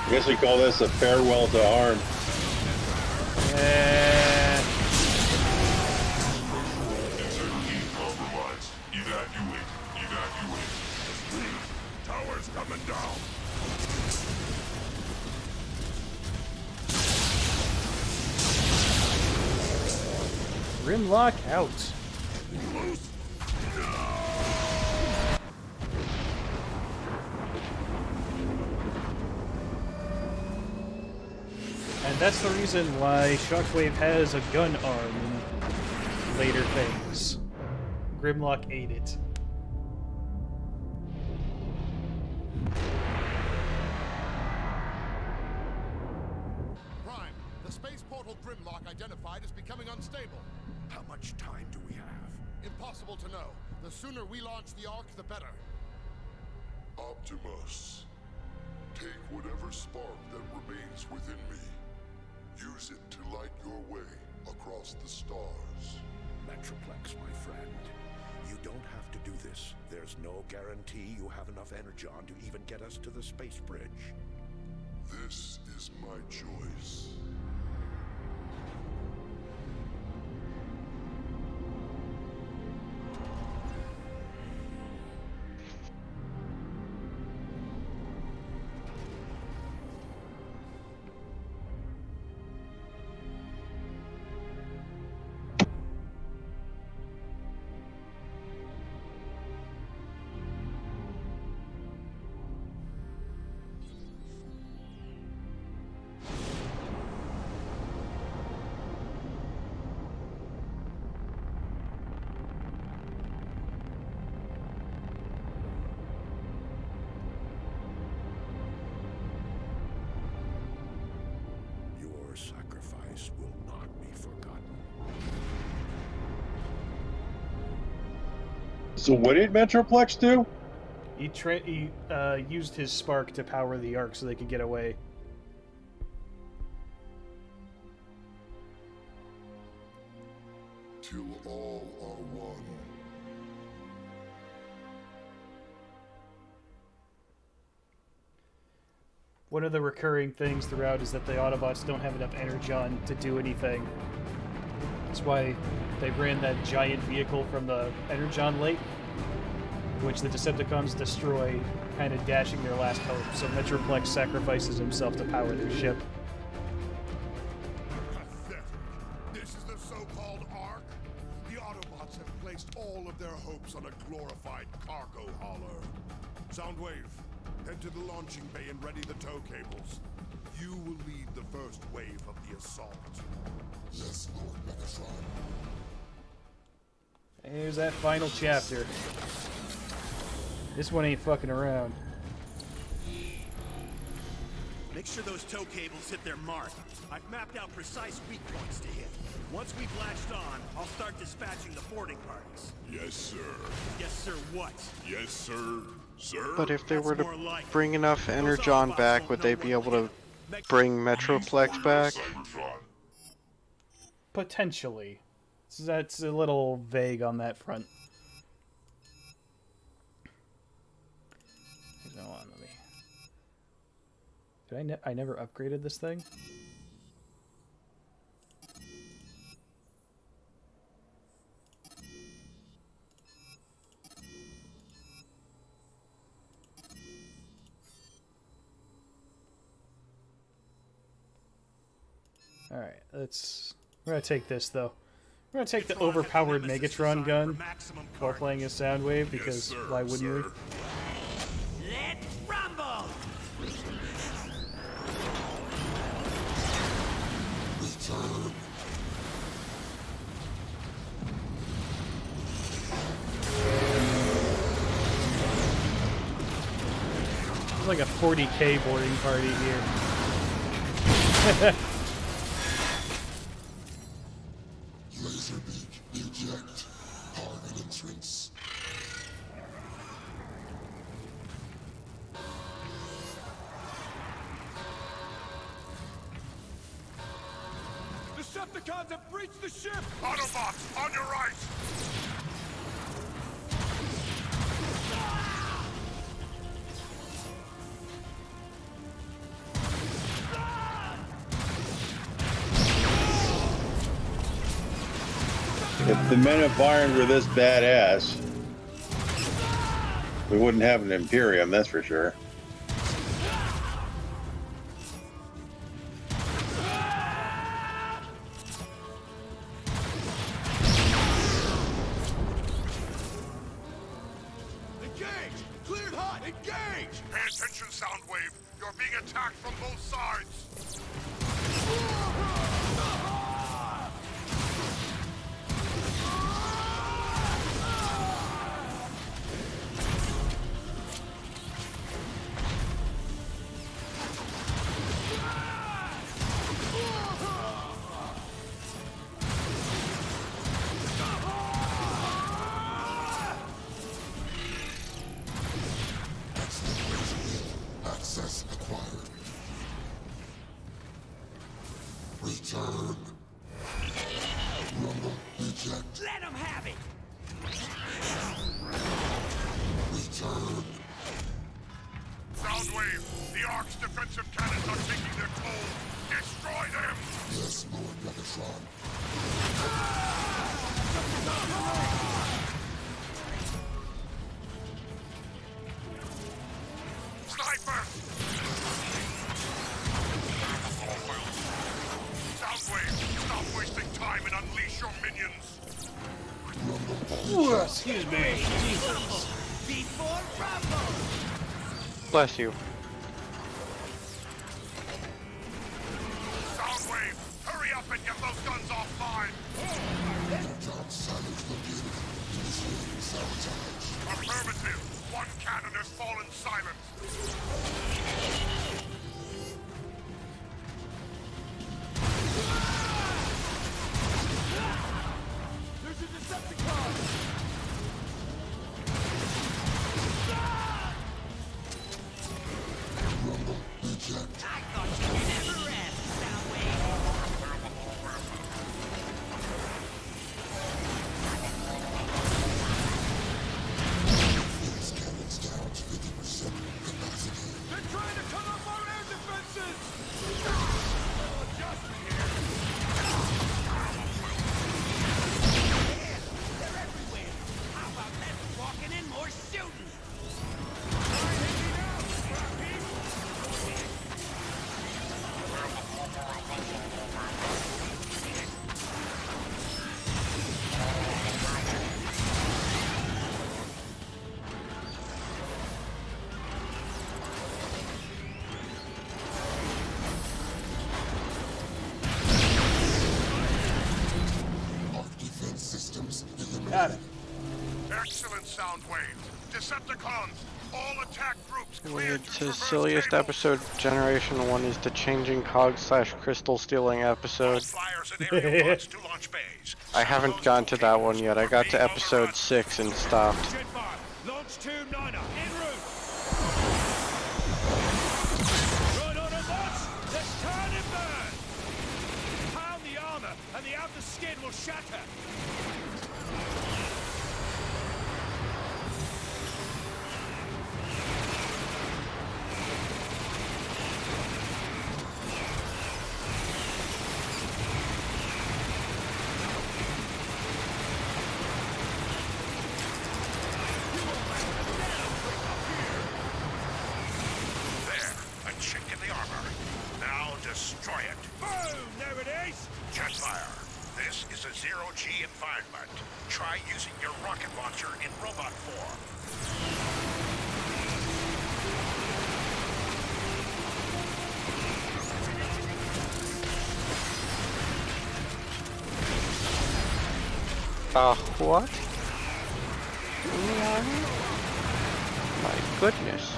I guess we call this a farewell to Arn. Evacuate. Tower's coming down. Grimlock out. And that's the reason why Shockwave has a gun arm in later things. Grimlock ate it. Prime, the space portal Grimlock identified is becoming unstable. How much time do we have? Impossible to know. The sooner we launch the Ark, the better. Optimus, take whatever spark that remains within me. Use it to light your way across the stars. Metroplex, my friend. You don't have to do this. There's no guarantee you have enough energon to even get us to the space bridge. This is my choice. Your sacrifice will not be forgotten. So what did Metroplex do? He used his spark to power the Ark so they could get away. Till all are one. One of the recurring things throughout is that the Autobots don't have enough energon to do anything. That's why they ran that giant vehicle from the Energon Lake, which the Decepticons destroy, kind of dashing their last hope. So Metroplex sacrifices himself to power their ship. Pathetic. This is the so-called Ark? The Autobots have placed all of their hopes on a glorified cargo hauler. Soundwave, head to the launching bay and ready the tow cables. You will lead the first wave of the assault. Yes, Lord Megatron. Here's that final chapter. This one ain't fucking around. Make sure those tow cables hit their mark. I've mapped out precise weak points to hit. Once we've latched on, I'll start dispatching the boarding parties. Yes, sir. Yes, sir, what? Yes, sir. Sir? But if they were to more like it. bring enough Those energon Autobots back, won't would know they what be able to to do. bring Metroplex back? Cybertron. Potentially. That's a little vague on that front. Did I never upgraded this thing? Alright, we're gonna take this though. We're gonna take the overpowered Megatron gun while playing as Soundwave because why wouldn't we? Let's rumble! It's like a 40K boarding party here. Laser beak, eject. Target entrance. Decepticons have breached the ship! Autobots, on your right! If the Men of Iron were this badass, we wouldn't have an Imperium, that's for sure. Engage! Cleared hot! Engage! Pay attention, Soundwave. You're being attacked from both sides. Access acquired. Return. Rumble eject. Let him have it! Return. Soundwave, the Ark's defensive cannons are taking their toll. Destroy them! Yes, Lord Megatron. Sniper! Soundwave, stop wasting time and unleash your minions! Excuse me. Before rumble! Bless you. Soundwave, hurry up and get those guns offline! Megatron silence located. Initiating sabotage. Affirmative! One cannon has fallen silent! There's a Decepticon! Rumble eject. I thought you could never rest, Soundwave! Phase cannons down to 50% capacity. They're trying to cut off our air defenses! They're everywhere! How about less walking and more shooting? Arc defense systems eliminated. Got it. Excellent, Soundwave! Decepticons, all attack groups cleared It's to his traverse silliest tables. episode, Generation 1 is the changing cog / crystal stealing episode. Flyers and aerial pods to launch bays. I haven't gone to that one yet. I got to episode 6 and stopped. Jet fire! Launch tube 9er, en route! Run Autobots! Let's turn and burn! Pound the armor, and the outer skin will shatter! destroy it. Boom! There it is! Jetfire, this is a zero-G environment. Try using your rocket launcher in robot form. What? My goodness.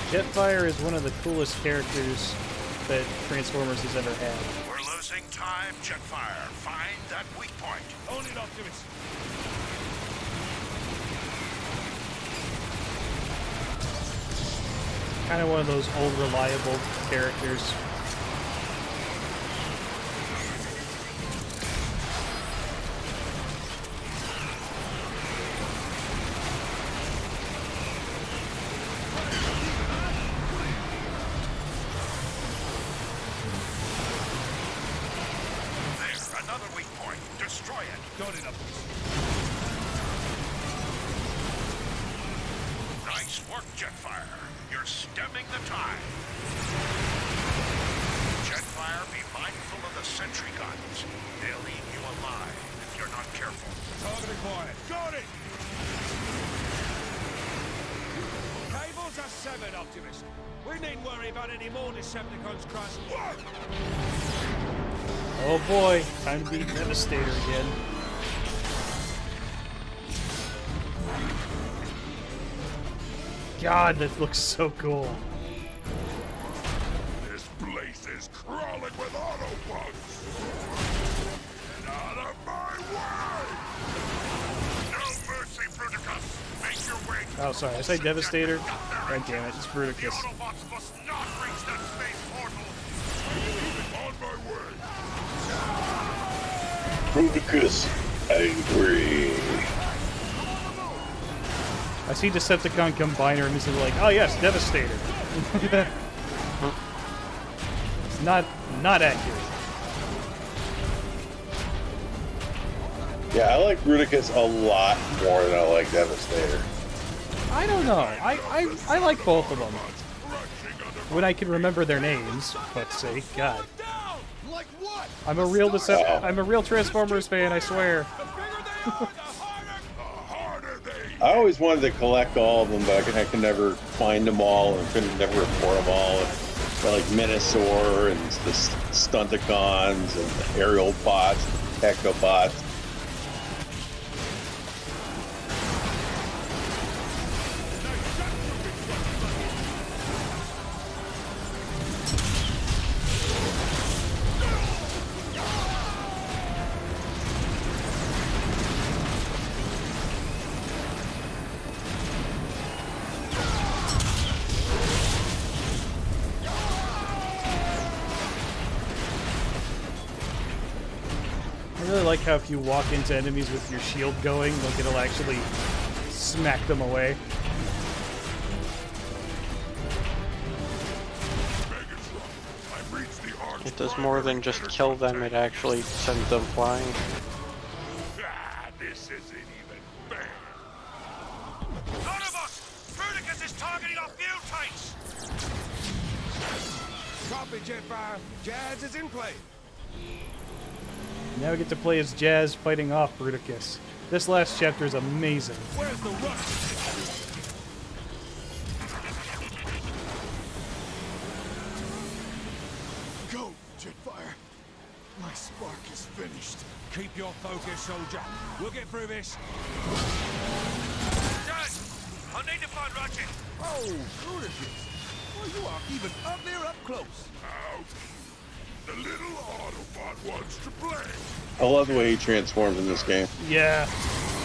Jetfire is one of the coolest characters that Transformers has ever had. We're losing time, Jetfire. Find that weak point. Own it, Optimus. Kind of one of those old reliable characters. There's another weak point. Destroy it. Got it, Optimus. Nice work, Jetfire. You're stemming the tide. Jetfire, be mindful of the sentry guns. They'll eat you alive if you're not careful. Target acquired. Got it! Cables are severed, Optimus. We needn't worry about any more Decepticons crossing. Oh boy, time to be Devastator again. God, that looks so cool. This place is crawling with Autobots. Get out of my way! No mercy, Bruticus. Make your way. Oh, sorry, I say Devastator. God damn it, it's The Bruticus. Autobots must not reach that space portal. On my way. Bruticus angry. I see Decepticon Combiner and this is like, oh yes, Devastator. It's not accurate. Yeah, I like Bruticus a lot more than I like Devastator. I don't know. I like both of them. When I can remember their names, fuck's sake, God. Like what? I'm a real Transformers fan, I swear. I always wanted to collect all of them, but I could never find them all and couldn't never report them all. And, like Minosaur and the Stunticons and the aerial bots, Ectobots. I really like how if you walk into enemies with your shield going, like it'll actually smack them away. It does more than just kill them, it actually sends them flying. This isn't even fair. Autobots! Bruticus is targeting our fuel tanks! Copy, Jetfire. Jazz is in play. Now we get to play as Jazz fighting off Bruticus. This last chapter is amazing. Where's the rush? Go, Jetfire. My spark is finished. Keep your focus, soldier. We'll get through this. Jazz! I need to find Ratchet! Oh, Bruticus. Well, you are even up there up close. Ouch! The little Autobot wants to play! I love the way he transforms in this game. Yeah,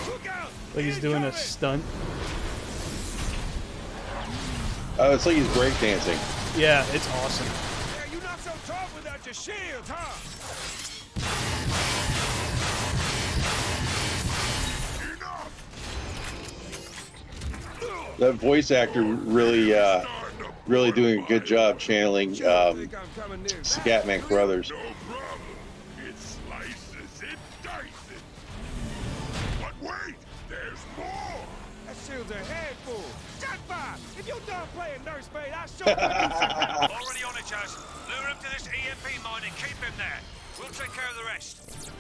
Look out! like he's doing a stunt. Oh, it's like he's breakdancing. Yeah, it's awesome. Yeah, you're not so tough without your shield, huh? That voice actor really, really doing a good job channeling Think I'm coming near. Scatman Crothers. No problem. It slices, it dices. But wait, there's more! That shield's a head full. Jetfire! If you die Stop playing nursemaid. I shot the Already on it, Jazz. Lure him to this EMP mine and keep him there. We'll take care of the rest.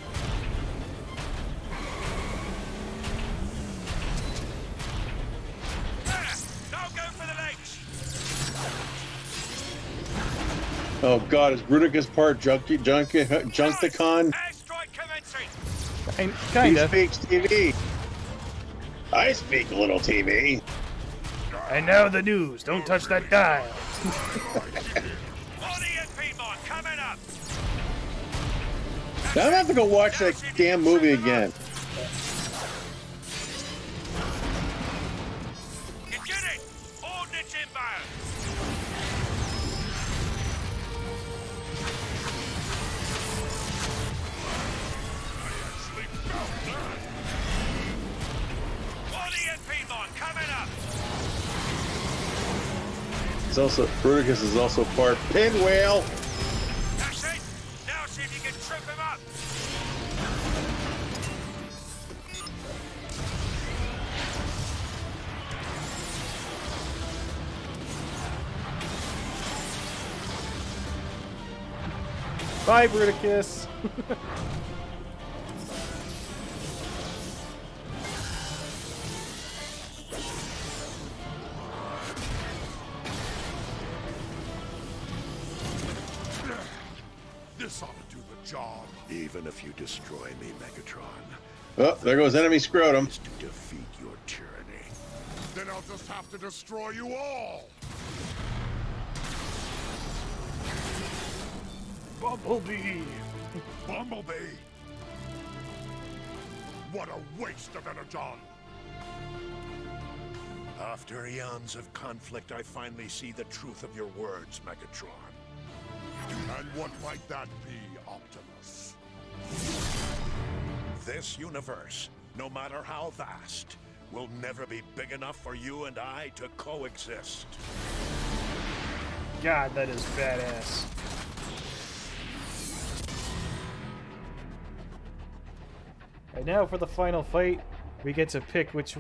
Now go for the legs. Oh God, is Bruticus part Junkticon? Airstrike commencing. He Kinda. speaks TV. I speak little TV. And now the news. Don't touch that dial. One EMP mine coming up. Now I'm gonna have to go watch that damn movie again. You did it. Ordnance inbound. One EMP mine coming up. It's also Bruticus is also part pinwheel. That's it. Now see if you can trip him up. Bye, Bruticus. This ought to do the job. Even if you destroy me, Megatron, Oh, there goes enemy scrotum. is to defeat your tyranny. Then I'll just have to destroy you all. Bumblebee. Bumblebee! What a waste of energon! After eons of conflict, I finally see the truth of your words, Megatron. And what might that be, Optimus? This universe, no matter how vast, will never be big enough for you and I to coexist. God, that is badass. And now for the final fight, we get to pick which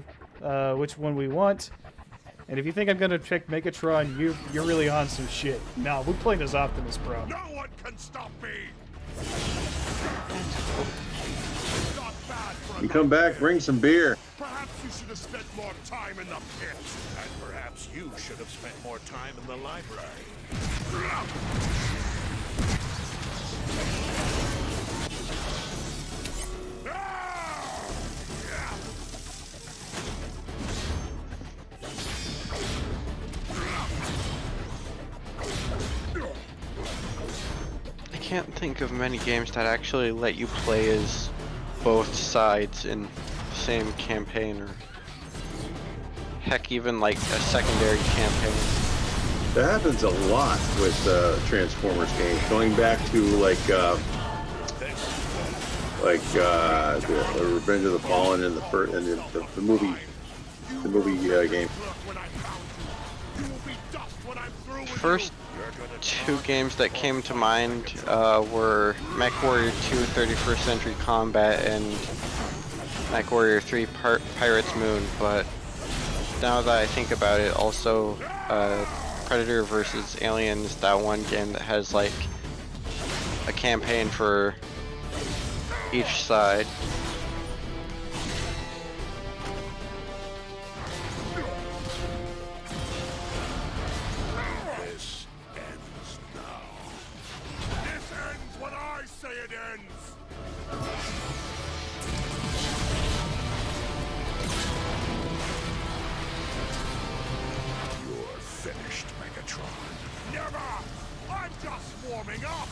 one we want. And if you think I'm gonna pick Megatron, you're really on some shit. No, we're playing as Optimus Prime. No one can stop me! Not bad for You come back, bring some beer. Perhaps you should have spent more time in the pit. And perhaps you should have spent more time in the library. I can't think of many games that actually let you play as both sides in the same campaign, or heck, even like a secondary campaign. That happens a lot with Transformers games, going back to like the Revenge of the Fallen and the movie game. First two games that came to mind were MechWarrior 2 31st Century Combat and MechWarrior 3 Pirates Moon, but now that I think about it, also Predator vs. Aliens, that one game that has like a campaign for each side. This ends now. This ends when I say it ends! You're finished, Megatron. Never! I'm just warming up!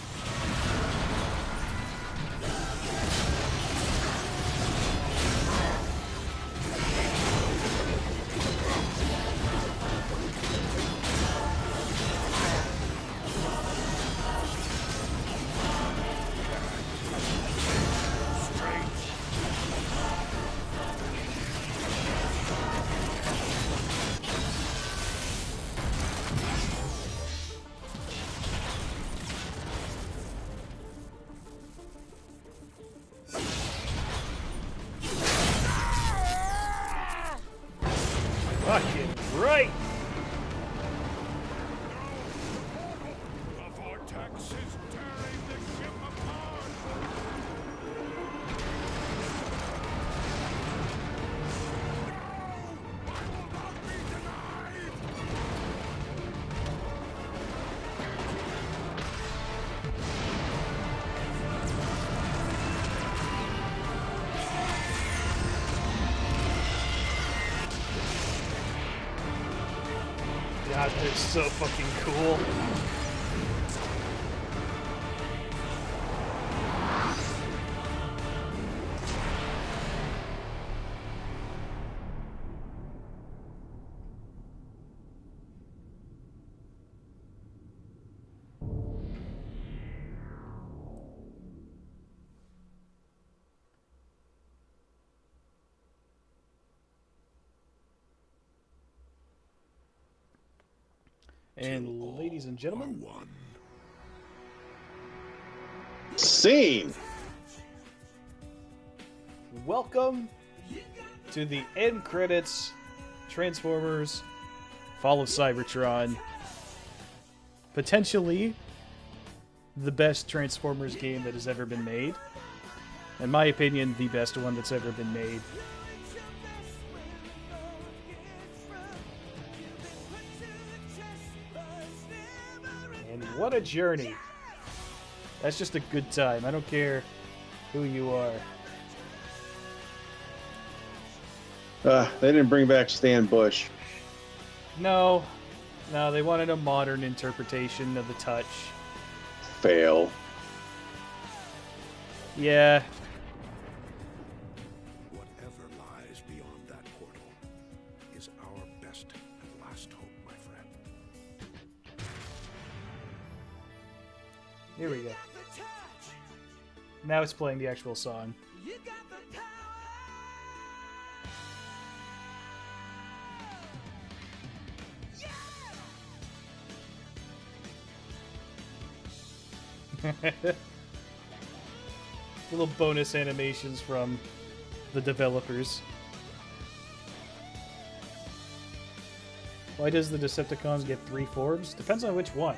God, they're so fucking cool. And ladies and gentlemen, Scene. welcome to the end credits Transformers Fall of Cybertron. Potentially the best Transformers game that has ever been made. In my opinion, the best one that's ever been made. And what a journey. That's just a good time. I don't care who you are. They didn't bring back Stan Bush. No. No, they wanted a modern interpretation of the touch. Fail. Yeah. Whatever lies beyond that portal is our best and last hope, my friend. Here we go. Now it's playing the actual song. Little bonus animations from the developers. Why does the Decepticons get 3 forms? Depends on which one.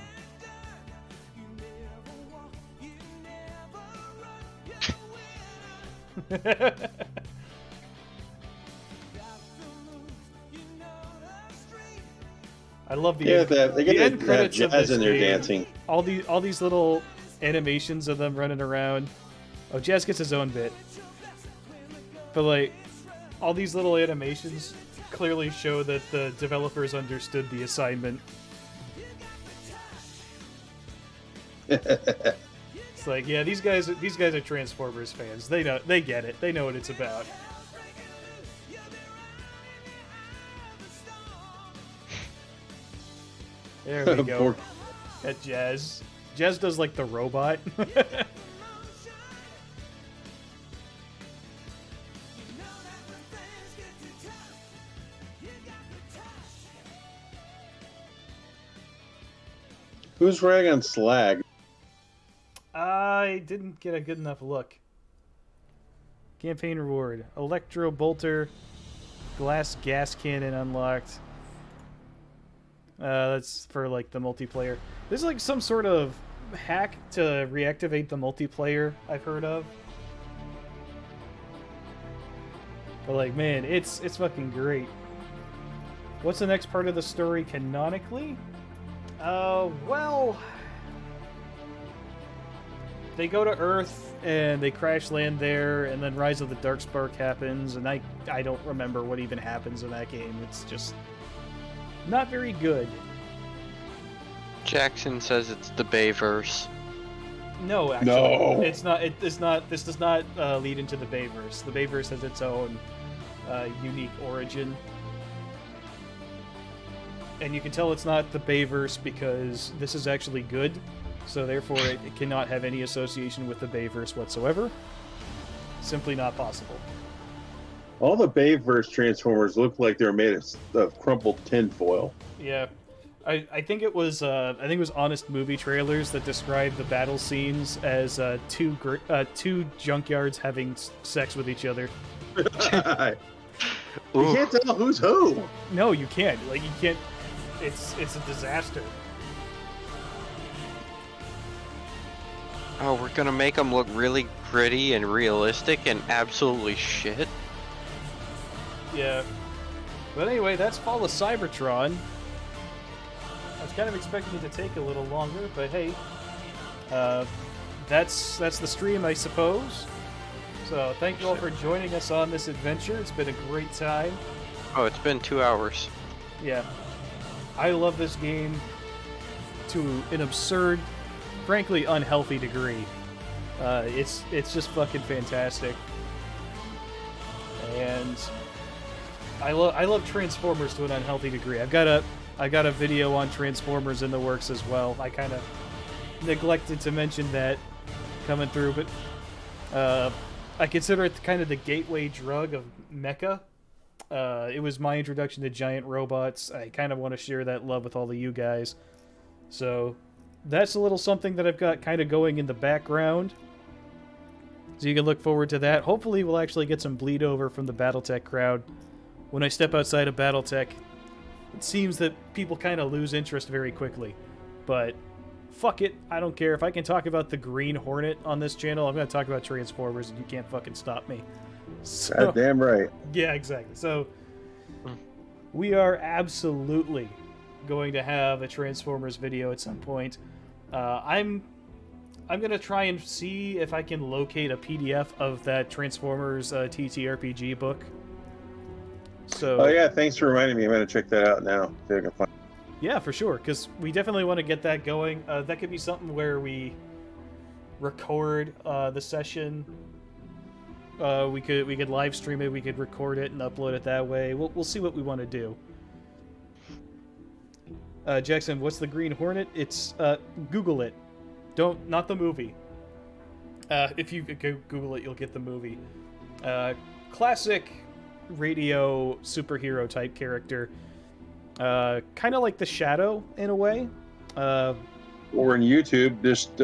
I love the end, they the get end credits of Jazz this in there game. dancing. All these little animations of them running around. Oh, Jazz gets his own bit. But like, all these little animations clearly show that the developers understood the assignment. It's like, yeah, these guys are Transformers fans. They get it. They know what it's about. There we go. At Jazz. Jazz does like the robot. Who's ragging on Slag? I didn't get a good enough look. Campaign reward. Electro Bolter. Glass Gas Cannon unlocked. That's for like the multiplayer. There's like some sort of hack to reactivate the multiplayer I've heard of. But like, man, it's fucking great. What's the next part of the story canonically? Well, they go to Earth and they crash land there, and then Rise of the Darkspark happens, and I don't remember what even happens in that game. It's just not very good. Jackson says it's the Bayverse. No, actually, No. it's not. It's not. This does not lead into the Bayverse. The Bayverse has its own unique origin, and you can tell it's not the Bayverse because this is actually good. So therefore, it cannot have any association with the Bayverse whatsoever. Simply not possible. All the Bayverse Transformers look like they're made of crumpled tinfoil. Yeah, I think it was Honest Movie Trailers that described the battle scenes as two junkyards having sex with each other. You can't tell who's who. No, you can't. Like, you can't. It's a disaster. Oh, we're gonna make them look really gritty and realistic and absolutely shit. Yeah. But anyway, that's Fall of Cybertron. I was kind of expecting it to take a little longer, but hey, that's the stream, I suppose. So thank you all for joining us on this adventure. It's been a great time. Oh, it's been 2 hours. Yeah. I love this game to an absurd, frankly unhealthy degree. It's just fucking fantastic, and I love Transformers to an unhealthy degree. I got a video on Transformers in the works as well. I kind of neglected to mention that coming through, but I consider it kind of the gateway drug of mecha. It was my introduction to giant robots. I kind of want to share that love with all of you guys. So that's a little something that I've got kind of going in the background. So you can look forward to that. Hopefully we'll actually get some bleed over from the Battletech crowd. When I step outside of Battletech, it seems that people kind of lose interest very quickly. But fuck it, I don't care. If I can talk about the Green Hornet on this channel, I'm going to talk about Transformers, and you can't fucking stop me. So, Goddamn right. Yeah, exactly. So we are absolutely going to have a Transformers video at some point. I'm gonna try and see if I can locate a PDF of that Transformers TTRPG book. So. Oh yeah, thanks for reminding me. I'm gonna check that out now. See if I can find. Yeah, for sure, because we definitely want to get that going. That could be something where we record the session. We could live stream it. We could record it and upload it that way. We'll see what we want to do. Jackson, what's the Green Hornet? It's Google it. Not the movie. If you Google it, you'll get the movie. Classic radio superhero type character. Kind of like the Shadow in a way. Or in YouTube, just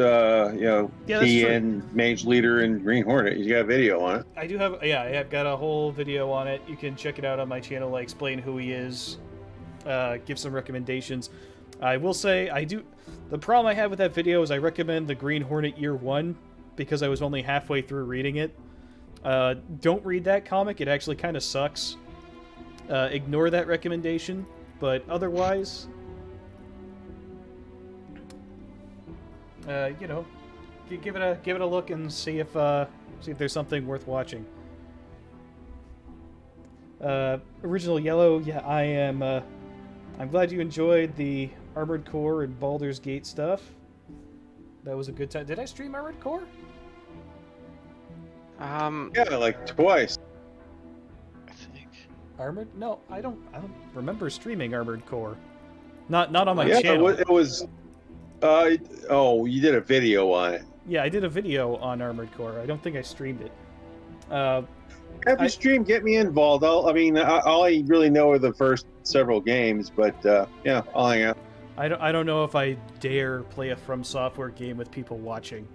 key in Mage Leader and Green Hornet. You got a video on it. I do have, I've got a whole video on it. You can check it out on my channel. I explain who he is, give some recommendations. I will say, the problem I have with that video is I recommend the Green Hornet Year 1 because I was only halfway through reading it. Don't read that comic. It actually kind of sucks. Ignore that recommendation. But otherwise, give it a look and see if there's something worth watching. Original Yellow, yeah, I am. I'm glad you enjoyed the Armored Core and Baldur's Gate stuff. That was a good time. Did I stream Armored Core? Yeah, like twice. I think. Armored? No, I don't remember streaming Armored Core. Not on my yeah, channel. It was. You did a video on it. Yeah, I did a video on Armored Core. I don't think I streamed it. Have you stream? Get me involved. All I really know are the first several games, but yeah, I'll hang out. I don't know if I dare play a From Software game with people watching.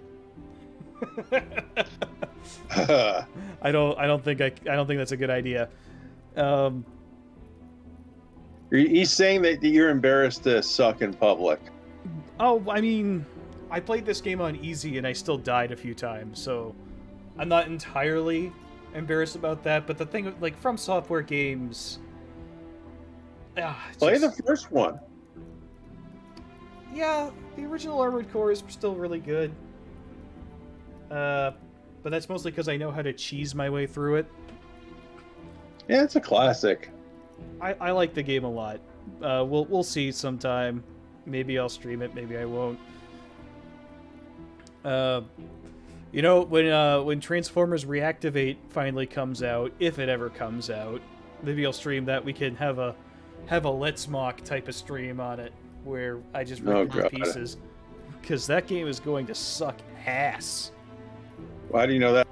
I don't think that's a good idea. He's saying that you're embarrassed to suck in public. Oh, I mean, I played this game on easy and I still died a few times, so I'm not entirely embarrassed about that. But the thing, like, From Software games, play the first one. Yeah, the original Armored Core is still really good. But that's mostly because I know how to cheese my way through it. Yeah, it's a classic. I like the game a lot. We'll see sometime. Maybe I'll stream it. Maybe I won't. When Transformers Reactivate finally comes out, if it ever comes out, maybe I'll stream that. We can have a Let's Mock type of stream on it where I just rip it to pieces. Because that game is going to suck ass. Why do you know that?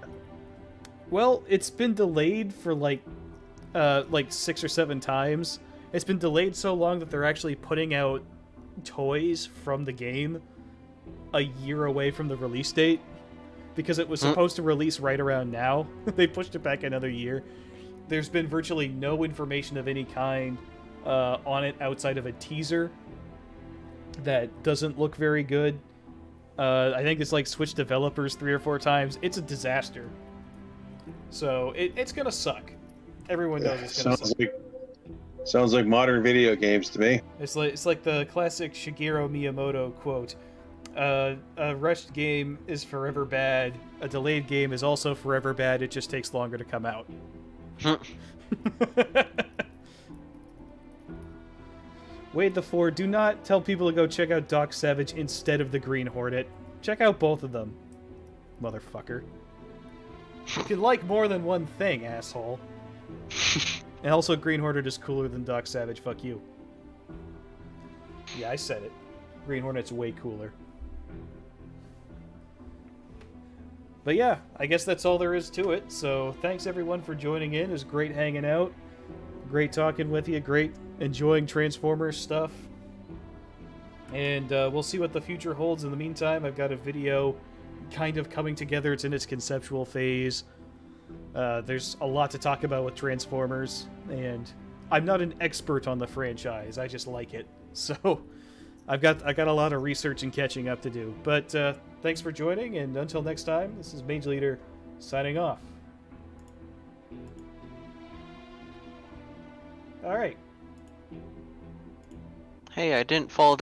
Well, it's been delayed for like 6 or 7 times. It's been delayed so long that they're actually putting out toys from the game a year away from the release date because it was supposed to release right around now. They pushed it back another year. There's been virtually no information of any kind on it outside of a teaser that doesn't look very good. I think it's like switched developers 3 or 4 times. It's a disaster. So it's gonna suck. Everyone knows it's gonna suck. Sounds like modern video games to me. It's like the classic Shigeru Miyamoto quote. A rushed game is forever bad. A delayed game is also forever bad. It just takes longer to come out. Wade the Four, do not tell people to go check out Doc Savage instead of the Green Hornet. Check out both of them, motherfucker. You can like more than one thing, asshole. And also, Green Hornet is cooler than Doc Savage. Fuck you. Yeah, I said it. Green Hornet's way cooler. But yeah, I guess that's all there is to it. So thanks everyone for joining in. It was great hanging out. Great talking with you. Great enjoying Transformers stuff. And we'll see what the future holds. In the meantime, I've got a video kind of coming together. It's in its conceptual phase. There's a lot to talk about with Transformers. And I'm not an expert on the franchise. I just like it. So I got a lot of research and catching up to do. But thanks for joining, and until next time, this is Mage Leader signing off. All right. Hey, I didn't fall